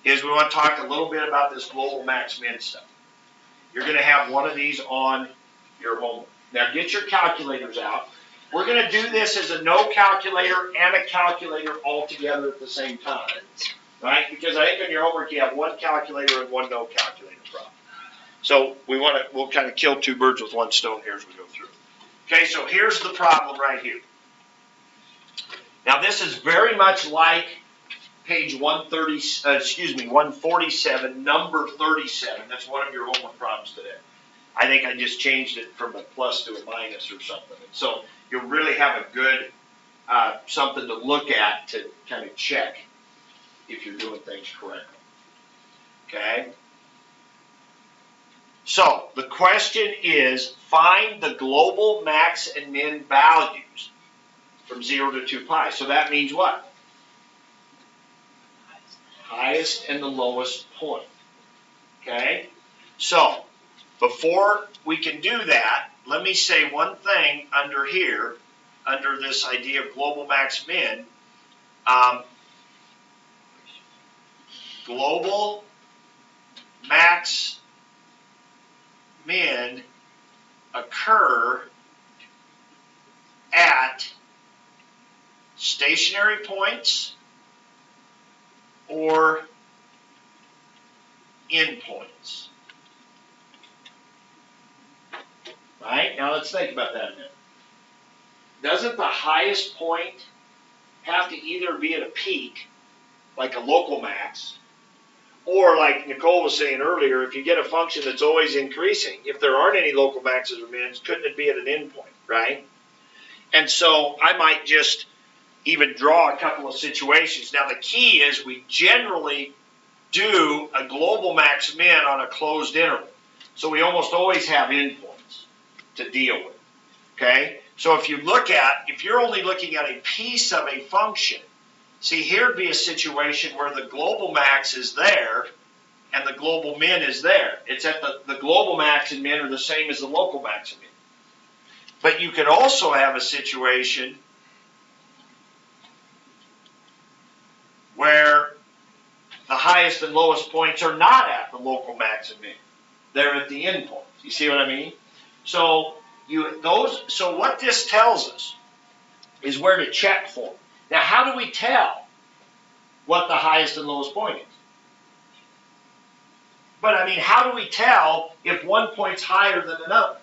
is we want to talk a little bit about this global max min stuff. You're going to have one of these on your homework. Now get your calculators out. We're going to do this as a no calculator and a calculator all together at the same time, right? Because I think on your homework you have one calculator and one no calculator problem. So we'll kind of kill two birds with one stone here as we go through. Okay, so here's the problem right here. Now this is very much like page 147, number 37. That's one of your homework problems today. I think I just changed it from a plus to a minus or something. And so you'll really have a good something to look at to kind of check if you're doing things correctly. Okay? So the question is, find the global max and min values from 0 to 2 pi. So that means what? Highest and the lowest point. Okay? So before we can do that, let me say one thing under here, under this idea of global max min. Global max min occur at stationary points or endpoints. Right? Now let's think about that a minute. Doesn't the highest point have to either be at a peak, like a local max, or like Nicole was saying earlier, if you get a function that's always increasing, if there aren't any local maxes or mins, couldn't it be at an endpoint, right? And so I might just even draw a couple of situations. Now the key is we generally do a global max min on a closed interval. So we almost always have endpoints to deal with, okay? So if you're only looking at a piece of a function, see, here'd be a situation where the global max is there and the global min is there. It's at the global max and min are the same as the local max and min. But you could also have a situation where the highest and lowest points are not at the local max and min. They're at the end points. You see what I mean? So what this tells us is where to check for. Now, how do we tell what the highest and lowest point is? But I mean, how do we tell if one point's higher than another?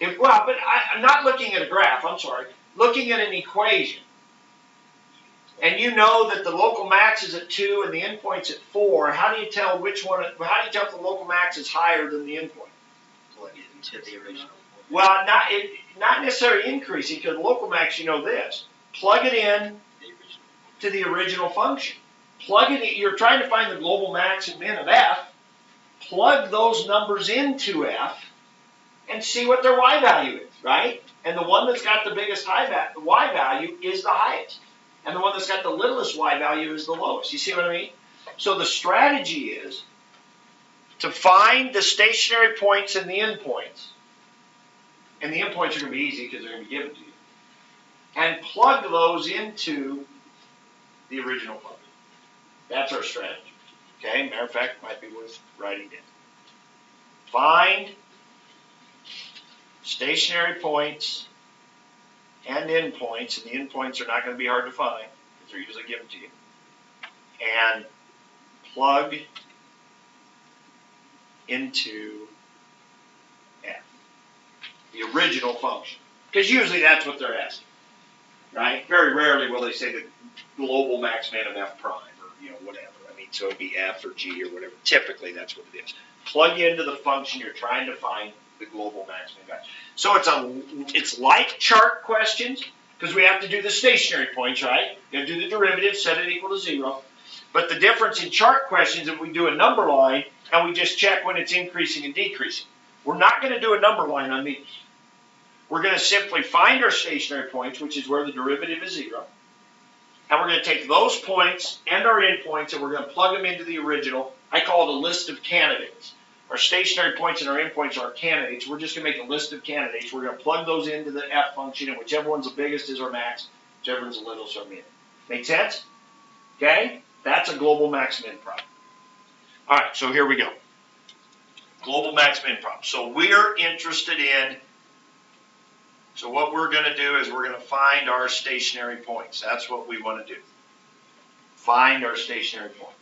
I'm not looking at a graph, I'm sorry. Looking at an equation. And you know that the local max is at 2 and the endpoint's at 4. How do you tell how do you tell if the local max is higher than the endpoint? Plug it into the original. Well, not necessarily increasing, because the local max, you know this. Plug it in to the original function. Plug it in, you're trying to find the global max and min of f. Plug those numbers into f and see what their y value is, right? And the one that's got the biggest y value is the highest. And the one that's got the littlest y value is the lowest. You see what I mean? So the strategy is to find the stationary points and the endpoints. And the endpoints are going to be easy because they're going to be given to you. And plug those into the original function. That's our strategy. Okay, matter of fact, might be worth writing down. Find stationary points and endpoints, and the endpoints are not going to be hard to find because they're usually given to you. And plug into f, the original function, because usually that's what they're asking, right? Very rarely will they say the global max min of f prime or whatever. I mean, so it'd be f or g or whatever. Typically, that's what it is. Plug into the function you're trying to find the global max min value. So it's like chart questions because we have to do the stationary points, right? You have to do the derivative, set it equal to 0. But the difference in chart questions is we do a number line and we just check when it's increasing and decreasing. We're not going to do a number line on these. we're going to simply find our stationary points, which is where the derivative is 0. And we're going to take those points and our endpoints and we're going to plug them into the original. I call it a list of candidates. Our stationary points and our endpoints are our candidates. We're just going to make a list of candidates. We're going to plug those into the f function, and whichever one's the biggest is our max, whichever one's the littlest is our min. Make sense? Okay? That's a global max-min problem. All right, so here we go. Global max-min problem. So we're interested in, so what we're going to do is we're going to find our stationary points. That's what we want to do. Find our stationary points.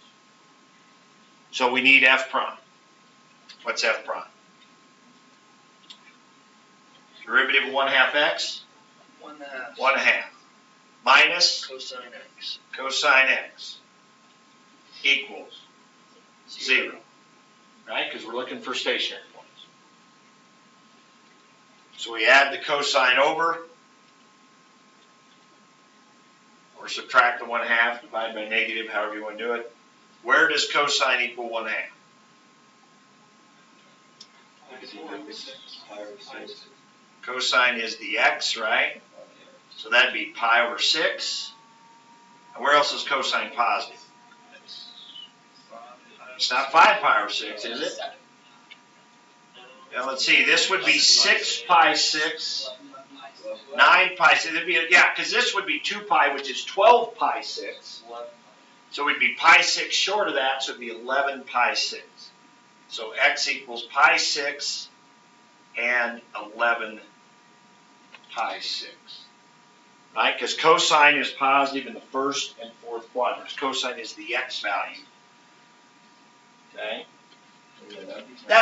So we need f prime. What's f prime? Derivative of 1/2 x? 1/2. 1/2. Minus Cosine x. cosine x equals 0. Right? Because we're looking for stationary points. So we add the cosine over, or subtract the 1/2, divide by negative, however you want to do it. Where does cosine equal 1/2? Cosine is the x, right? So that'd be pi over 6. And where else is cosine positive? It's not 5 pi over 6, is it? Now let's see, this would be 6 pi 6, 9 pi 6. It'd be, yeah, because this would be 2 pi, which is 12 pi 6. So it'd be pi 6 short of that, so it'd be 11 pi 6. So x equals pi 6 and 11 pi 6. Right? Because cosine is positive in the first and fourth quadrants. Cosine is the x value. Okay?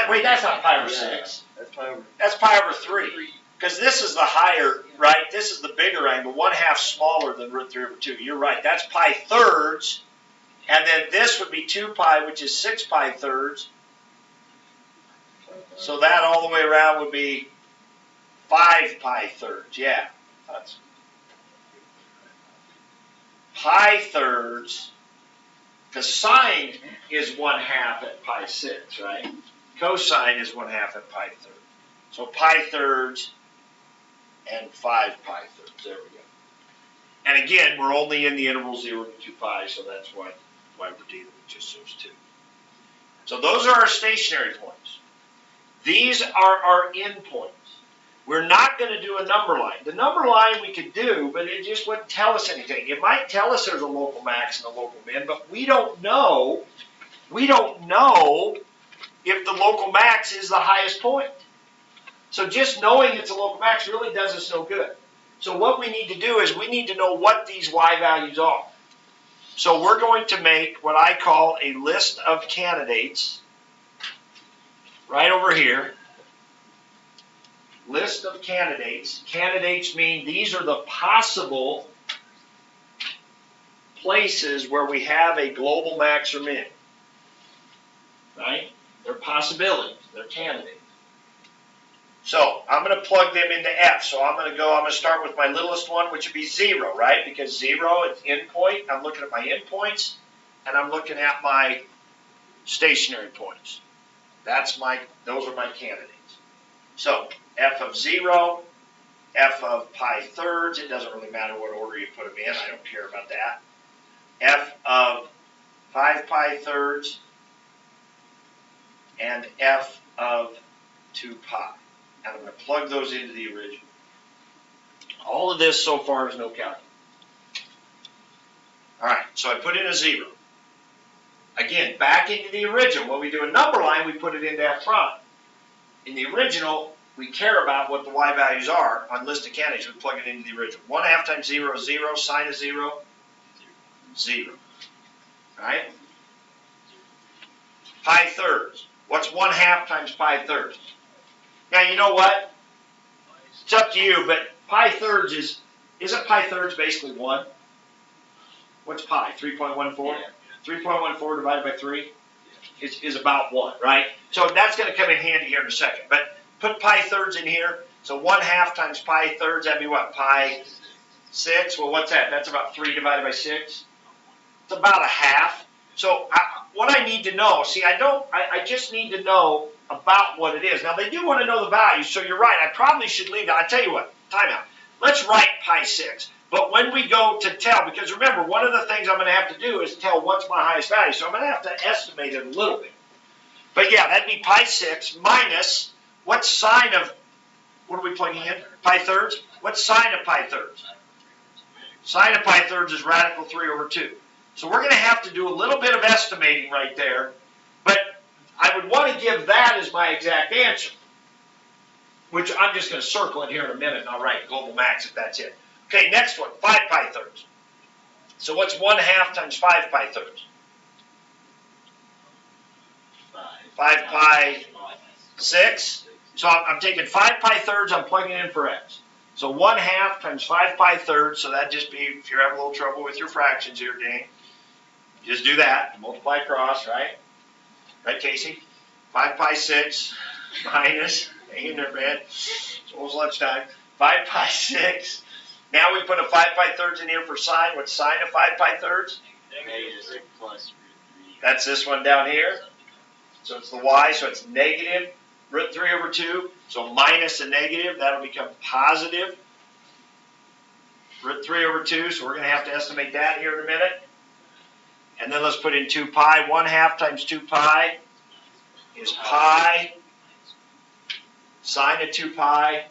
Wait, that's not pi over 6. That's pi over 3. Because this is the higher, right? This is the bigger angle, 1/2 smaller than root 3 over 2. You're right. That's pi thirds. And then this would be 2 pi, which is 6 pi thirds. So that all the way around would be 5 pi thirds. Yeah. That's pi thirds. Because sine is 1/2 at pi 6, right? Cosine is 1/2 at pi thirds. So pi thirds and 5 pi thirds. There we go. And again, we're only in the interval 0 to 2 pi, so that's why we're dealing with just those two. So those are our stationary points. These are our endpoints. We're not going to do a number line. The number line we could do, but it just wouldn't tell us anything. It might tell us there's a local max and a local min, but we don't know. We don't know if the local max is the highest point. So just knowing it's a local max really does us no good. So what we need to do is we need to know what these y values are. So we're going to make what I call a list of candidates right over here. List of candidates. Candidates mean these are the possible places where we have a global max or min. Right? They're possibilities. They're candidates. So I'm going to plug them into F. So I'm going to start with my littlest one, which would be 0, right? Because 0 is endpoint. I'm looking at my endpoints, and I'm looking at my stationary points. Those are my candidates. So f of 0, f of pi thirds. It doesn't really matter what order you put them in. I don't care about that. F of 5 pi thirds, and f of 2 pi. And I'm going to plug those into the original. All of this so far is no calculus. All right, so I put in a 0. Again, back into the original. When we do a number line, we put it into f prime. In the original, we care about what the y values are. On list of candidates, we plug it into the original. 1/2 times 0 is 0. Sine of 0, 0. Right? Pi thirds. What's 1/2 times pi thirds? Now, you know what? It's up to you, but pi thirds isn't pi thirds basically 1? What's pi? 3.14? Yeah. 3.14 divided by 3 is about 1, right? So that's going to come in handy here in a second. But put pi thirds in here. So 1/2 times pi thirds, that'd be what? Pi 6? Well, what's that? That's about 3 divided by 6. It's about a half. So what I need to know, see, I just need to know about what it is. Now, they do want to know the value, so you're right. I probably should leave that. I tell you what, time out. Let's write pi 6. But when we go to tell, because remember, one of the things I'm going to have to do is tell what's my highest value. So I'm going to have to estimate it a little bit. But yeah, that'd be pi 6 minus, what sine of, what are we plugging in? Pi thirds? What sine of pi thirds? Sine of pi thirds is radical 3 over 2. So we're going to have to do a little bit of estimating right there. But I would want to give that as my exact answer, which I'm just going to circle it here in a minute, and I'll write global max if that's it. Okay, next one, 5 pi thirds. So what's 1/2 times 5 pi thirds? 5 pi 6. So I'm taking 5 pi thirds, I'm plugging in for x. So 1/2 times 5 pi thirds, so that'd just be, if you're having a little trouble with your fractions here, Dane, just do that, multiply across, right? Right, Casey? 5 pi 6 minus, hang in there, man, it's almost lunchtime, 5 pi 6. Now we put a 5 pi thirds in here for sine. What's sine of 5 pi thirds? Negative plus root 3. That's this one down here. So it's the y, so it's negative root 3 over 2. So minus a negative, that'll become positive root 3 over 2. So we're going to have to estimate that here in a minute. And then let's put in 2 pi. 1/2 times 2 pi is pi. Sine of 2 pi.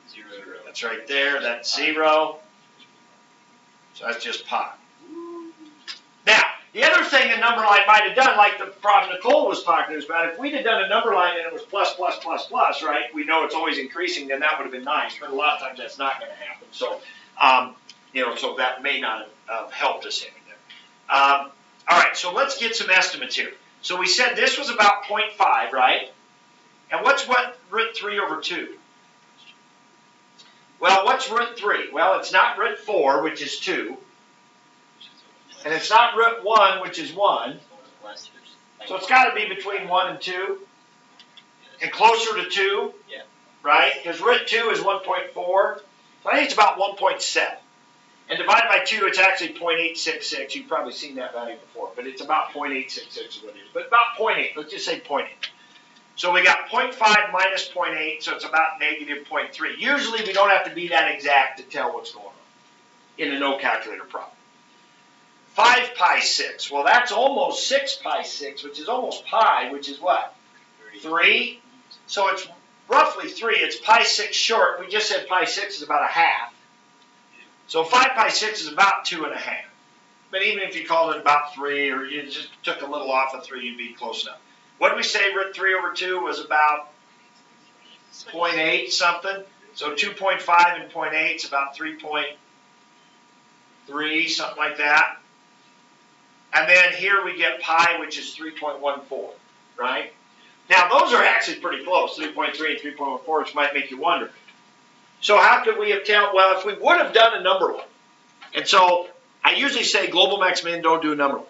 0. That's right there. That's 0. So that's just pi. Now, the other thing a number line might have done, like the problem Nicole was talking to us about, if we'd have done a number line and it was plus, plus, plus, plus, right? We know it's always increasing, then that would have been nice. But a lot of times that's not going to happen. So, so that may not have helped us any there. All right, so let's get some estimates here. So we said this was about 0.5, right? And what's root 3 over 2? Well, what's root 3? Well, it's not root 4, which is 2. And it's not root 1, which is 1. So it's got to be between 1 and 2. And closer to 2. Yeah. Right? Because root 2 is 1.4. So I think it's about 1.7. And divided by 2, it's actually 0.866. You've probably seen that value before. But it's about 0.866 is what it is. But about 0.8. Let's just say 0.8. So we got 0.5 minus 0.8, so it's about negative 0.3. Usually we don't have to be that exact to tell what's going on in a no calculator problem. 5 pi 6. Well, that's almost 6 pi 6, which is almost pi, which is what? 3. So it's roughly 3. It's pi 6 short. We just said pi 6 is about 1/2. So 5 pi 6 is about 2.5. But even if you called it about 3, or you just took a little off of 3, you'd be close enough. What did we say root 3 over 2 was about 0.8 something? So 2.5 and 0.8 is about 3.3, something like that. And then here we get pi, which is 3.14, right? Now, those are actually pretty close, 3.3 and 3.14, which might make you wonder. So how could we have told? Well, if we would have done a number line, and so I usually say global max min, don't do a number line.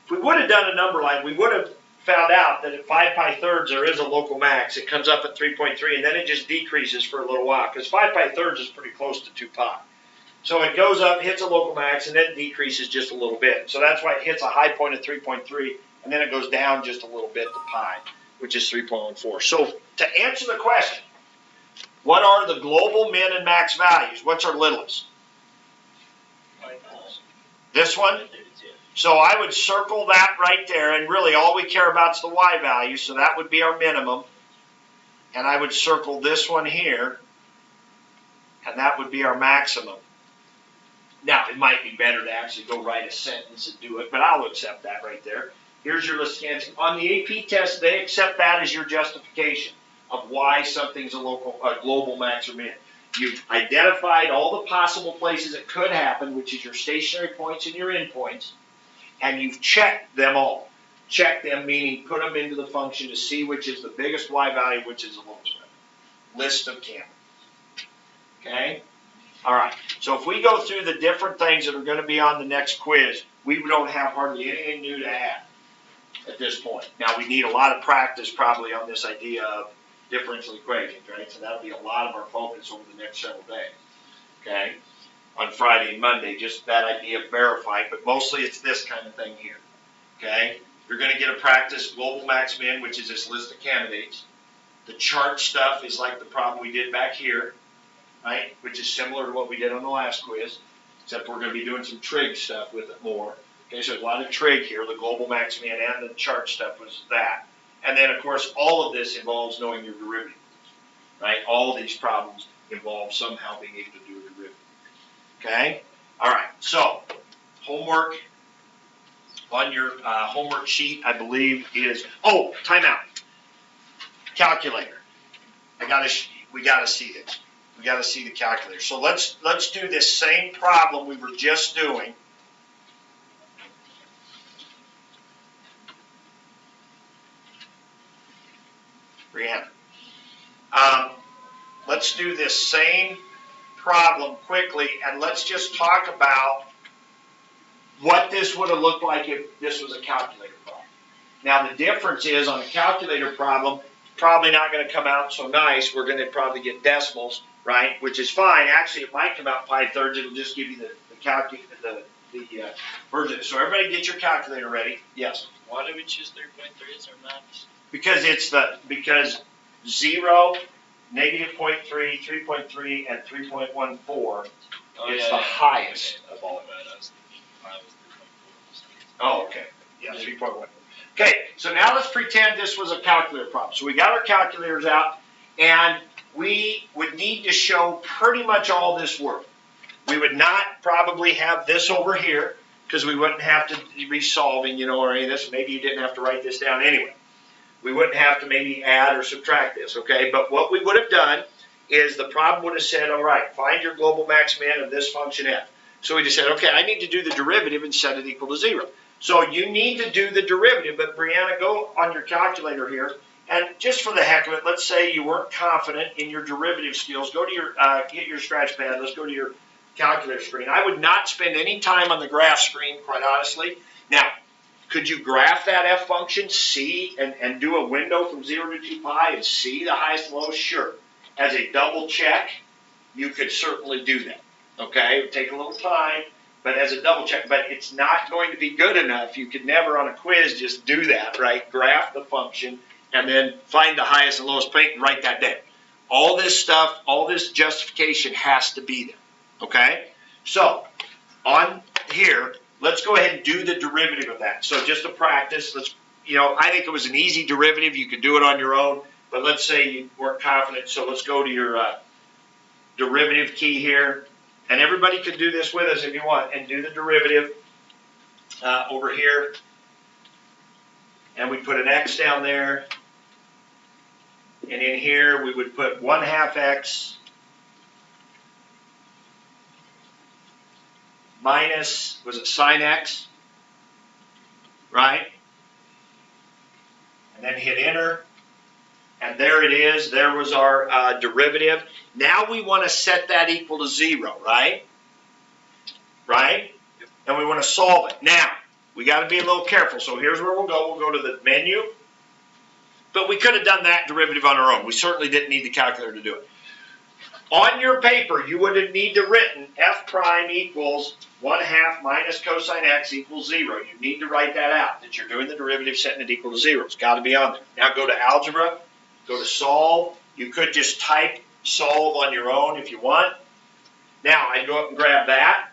If we would have done a number line, we would have found out that at 5 pi thirds there is a local max. It comes up at 3.3, and then it just decreases for a little while, because 5 pi thirds is pretty close to 2 pi. So it goes up, hits a local max, and then decreases just a little bit. So that's why it hits a high point of 3.3, and then it goes down just a little bit to pi, which is 3.14. So to answer the question, what are the global min and max values? What's our littlest? This one? So I would circle that right there, and really all we care about is the y value, so that would be our minimum. And I would circle this one here, and that would be our maximum. Now, it might be better to actually go write a sentence and do it, but I'll accept that right there. Here's your list of answers. On the AP test, they accept that as your justification of why something's a global max or min. You've identified all the possible places it could happen, which is your stationary points and your endpoints, and you've checked them all. Check them meaning put them into the function to see which is the biggest y value, which is the lowest value. List of candidates. Okay? All right. So if we go through the different things that are going to be on the next quiz, we don't have hardly anything new to add at this point. Now, we need a lot of practice probably on this idea of differential equations, right? So that'll be a lot of our focus over the next several days, okay? On Friday and Monday, just that idea of verifying, but mostly it's this kind of thing here, okay? You're going to get a practice global max min, which is this list of candidates. The chart stuff is like the problem we did back here, right? Which is similar to what we did on the last quiz, except we're going to be doing some trig stuff with it more. Okay, so a lot of trig here, the global max min and the chart stuff was that. And then, of course, all of this involves knowing your derivative, right? All of these problems involve somehow being able to do a derivative. Okay? All right, so homework on your homework sheet, I believe, is, oh, timeout. Calculator. We gotta see this. We gotta see the calculator. So let's do this same problem we were just doing. Brianna. Let's do this same problem quickly, and let's just talk about what this would have looked like if this was a calculator problem. Now the difference is on a calculator problem, probably not going to come out so nice. We're going to probably get decimals, right? Which is fine. Actually, it might come out pi-thirds. It'll just give you the version. So everybody get your calculator ready. Yes. Why did we choose 3.3 as our max? Because because 0, negative 0.3, 3.3, and 3.14 is the highest of all. Oh, okay. Yeah, 3.1. Okay, so now let's pretend this was a calculator problem. So we got our calculators out, and we would need to show pretty much all this work. We would not probably have this over here, because we wouldn't have to be solving, or any of this. Maybe you didn't have to write this down anyway. We wouldn't have to maybe add or subtract this, okay? But what we would have done is the problem would have said, all right, find your global max min of this function f. So we just said, okay, I need to do the derivative and set it equal to 0. So you need to do the derivative, but Brianna, go on your calculator here, and just for the heck of it, let's say you weren't confident in your derivative skills. Go to your, get your scratch pad, let's go to your calculator screen. I would not spend any time on the graph screen, quite honestly. Now, could you graph that f function, see, and do a window from 0 to 2 pi and see the highest and lowest? Sure. As a double check, you could certainly do that. Okay, it would take a little time, but as a double check, but it's not going to be good enough. You could never on a quiz just do that, right? Graph the function and then find the highest and lowest point and write that down. All this stuff, all this justification has to be there, okay? So, on here, let's go ahead and do the derivative of that. So just to practice, I think it was an easy derivative. You could do it on your own, but let's say you weren't confident, so let's go to your derivative key here. And everybody could do this with us if you want, and do the derivative over here. And we put an x down there. And in here, we would put 1/2 x minus, was it sine x? Right? And then hit enter. And there it is. There was our derivative. Now we want to set that equal to 0, right? Right? Yep. And we want to solve it. Now, we got to be a little careful. So here's where we'll go. We'll go to the menu. But we could have done that derivative on our own. We certainly didn't need the calculator to do it. On your paper, you would have need to written f prime equals 1/2 minus cosine x equals 0. You need to write that out, that you're doing the derivative setting it equal to 0. It's got to be on there. Now go to algebra. Go to solve. You could just type solve on your own if you want. Now, I'd go up and grab that.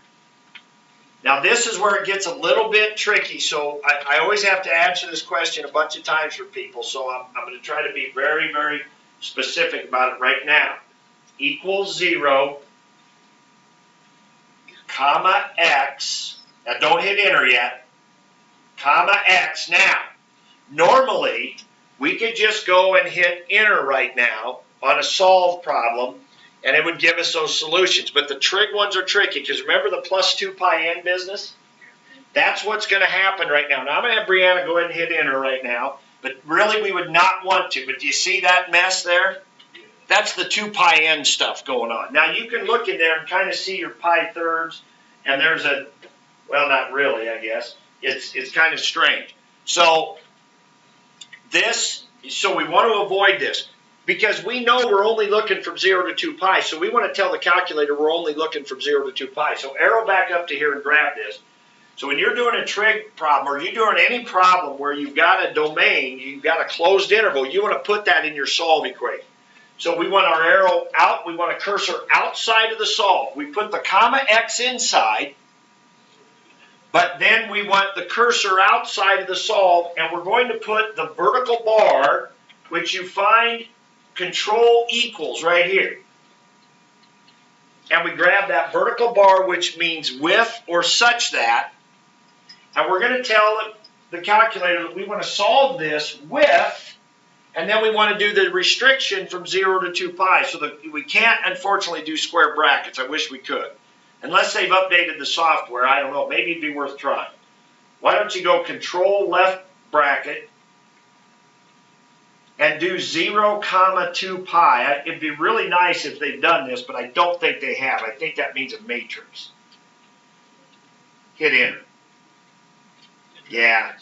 Now, this is where it gets a little bit tricky. So, I always have to answer this question a bunch of times for people. So, I'm going to try to be very, very specific about it right now. Equals 0, comma x. Now, don't hit enter yet. Comma x. Now, normally, we could just go and hit enter right now on a solve problem, and it would give us those solutions. But the trig ones are tricky, because remember the plus 2 pi n business? That's what's going to happen right now. Now, I'm going to have Brianna go ahead and hit enter right now, but really we would not want to. But do you see that mess there? That's the 2 pi n stuff going on. Now, you can look in there and kind of see your pi thirds, and there's a, well, not really, I guess. It's kind of strange. So we want to avoid this because we know we're only looking from 0 to 2 pi. So we want to tell the calculator we're only looking from 0 to 2 pi. So arrow back up to here and grab this. So when you're doing a trig problem, or you're doing any problem where you've got a domain, you've got a closed interval, you want to put that in your solve equation. So we want our arrow out, we want a cursor outside of the solve. We put the comma x inside, but then we want the cursor outside of the solve, and we're going to put the vertical bar, which you find control equals right here. And we grab that vertical bar, which means with or such that, and we're going to tell the calculator that we want to solve this with, and then we want to do the restriction from 0 to 2 pi, so that we can't, unfortunately, do square brackets. I wish we could. Unless they've updated the software, I don't know, maybe it'd be worth trying. Why don't you go control left bracket and do 0, 2 pi. It'd be really nice if they've done this, but I don't think they have. I think that means a matrix. Hit enter. Yeah.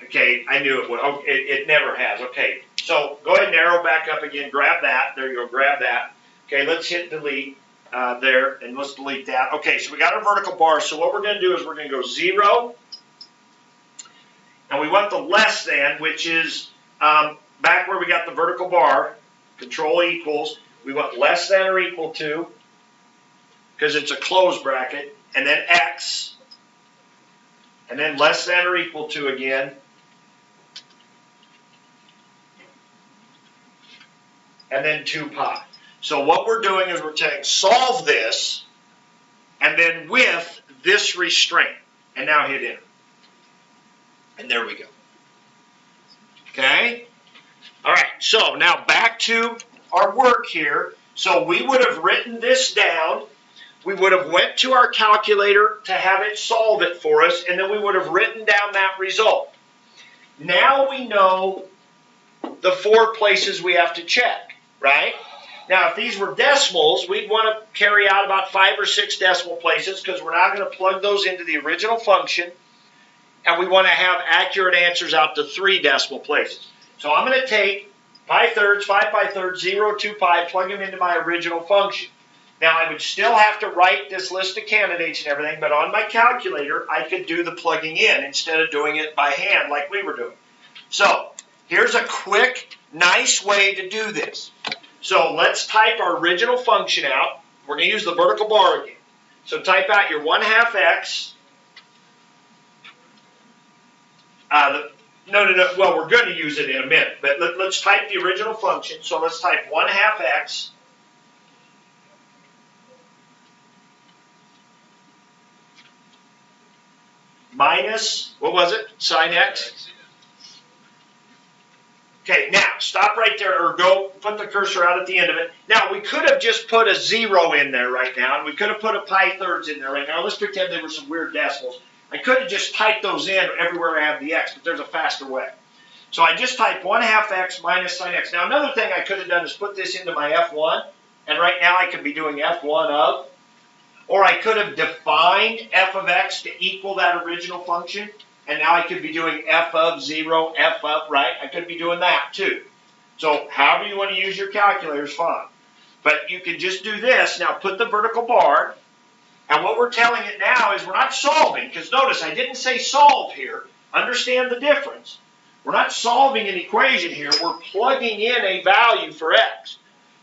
Okay, I knew it would. Oh, it never has. Okay, so go ahead and arrow back up again. Grab that. There you go. Grab that. Okay, let's hit delete there, and let's delete that. Okay, so we got our vertical bar. So what we're going to do is we're going to go 0, and we want the less than, which is back where we got the vertical bar, control equals. We want less than or equal to, because it's a closed bracket, and then x. And then less than or equal to again. And then 2 pi. So what we're doing is we're saying solve this, and then with this restraint. And now hit enter. And there we go. Okay? All right, so now back to our work here. So we would have written this down. We would have went to our calculator to have it solve it for us, and then we would have written down that result. Now we know the 4 places we have to check, right? Now, if these were decimals, we'd want to carry out about 5 or 6 decimal places, because we're not going to plug those into the original function, and we want to have accurate answers out to 3 decimal places. So I'm going to take pi thirds, 5 pi thirds, 0, 2 pi, plug them into my original function. Now, I would still have to write this list of candidates and everything, but on my calculator, I could do the plugging in instead of doing it by hand like we were doing. So, here's a quick, nice way to do this. So, let's type our original function out. We're going to use the vertical bar again. So, type out your 1/2 x. Well, we're going to use it in a minute, but let's type the original function. So, let's type 1/2 x. Minus, what was it? Sine x? Okay, now, stop right there, or go put the cursor out at the end of it. Now, we could have just put a 0 in there right now, and we could have put a pi thirds in there right now. Let's pretend they were some weird decimals. I could have just typed those in everywhere I have the x, but there's a faster way. So I just type 1/2 x minus sine x. Now, another thing I could have done is put this into my f1, and right now I could be doing f1 of. Or I could have defined f of x to equal that original function, and now I could be doing f of 0, f of, right? I could be doing that too. So however you want to use your calculator is fine. But you can just do this. Now put the vertical bar, and what we're telling it now is we're not solving, because notice I didn't say solve here. Understand the difference. We're not solving an equation here. We're plugging in a value for x.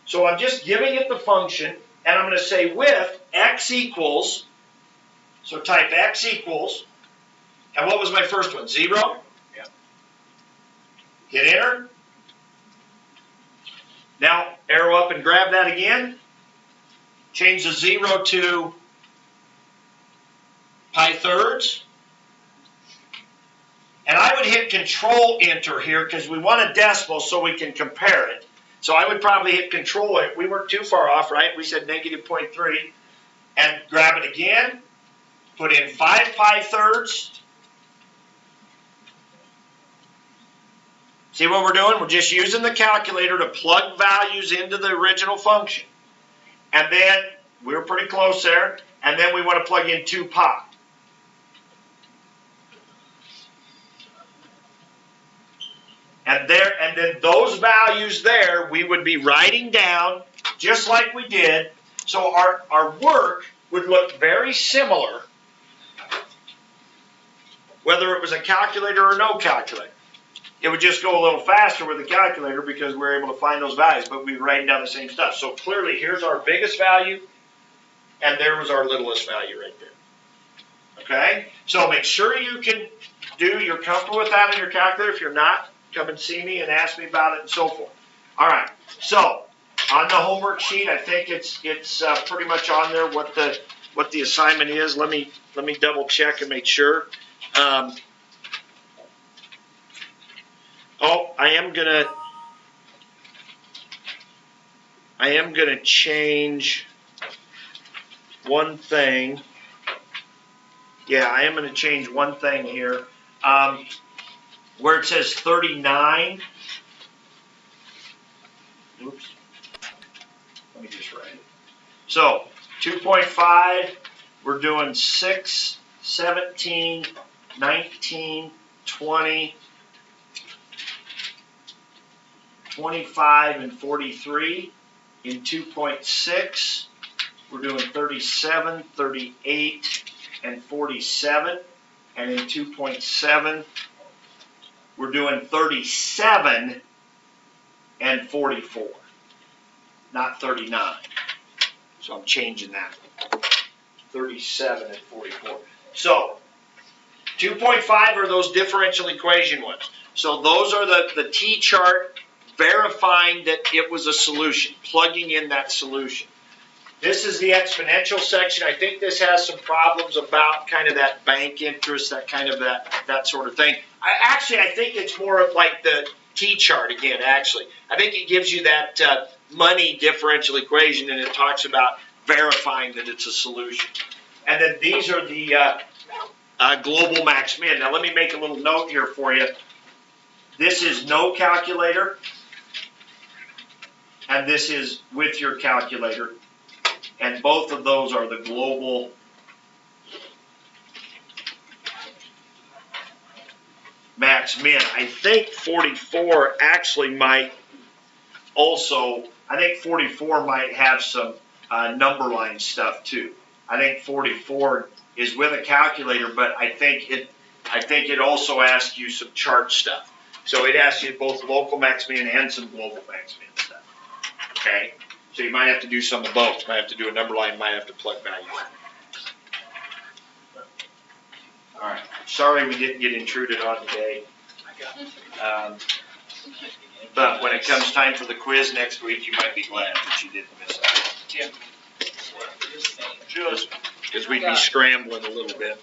So I'm just giving it the function, and I'm going to say with x equals, so type x equals, and what was my first one, 0? Yep. Hit enter. Now arrow up and grab that again. Change the 0 to pi thirds. And I would hit control enter here because we want a decimal so we can compare it. So I would probably hit control it. We weren't too far off, right? We said negative 0.3. And grab it again. Put in 5 pi thirds. See what we're doing? We're just using the calculator to plug values into the original function. And then, we were pretty close there. And then we want to plug in 2 pi. And then those values there, we would be writing down just like we did. So our work would look very similar whether it was a calculator or no calculator. It would just go a little faster with the calculator because we're able to find those values, but we're writing down the same stuff. So clearly, here's our biggest value, and there was our littlest value right there. Okay? So make sure you're comfortable with that in your calculator. If you're not, come and see me and ask me about it and so forth. All right. So on the homework sheet, I think it's pretty much on there what the assignment is. Let me double check and make sure. I am gonna change one thing. Yeah, I am gonna change one thing here. Where it says 39. Oops. Let me just write it. So 2.5, we're doing 6, 17, 19, 20, 25, and 43. In 2.6, we're doing 37, 38, and 47. And in 2.7, we're doing 37 and 44, not 39. So I'm changing that. 37 and 44. So 2.5 are those differential equation ones. So those are the T-chart verifying that it was a solution, plugging in that solution. This is the exponential section. I think this has some problems about kind of that bank interest, that kind of that sort of thing. I think it's more of like the T-chart again, actually. I think it gives you that money differential equation, and it talks about verifying that it's a solution. And then these are the global max min. Now let me make a little note here for you. This is no calculator, and this is with your calculator. And both of those are the global max min. I think 44 actually might also, I think 44 might have some number line stuff too. I think 44 is with a calculator, but I think it also asks you some chart stuff. So it asks you both local max min and some global max min stuff. Okay? So you might have to do some of both. You might have to do a number line, might have to plug values. All right. Sorry we didn't get intruded on today. But when it comes time for the quiz next week, you might be glad that you didn't miss out. Tim. Because we'd be scrambling a little bit.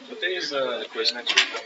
What day is the quiz next week?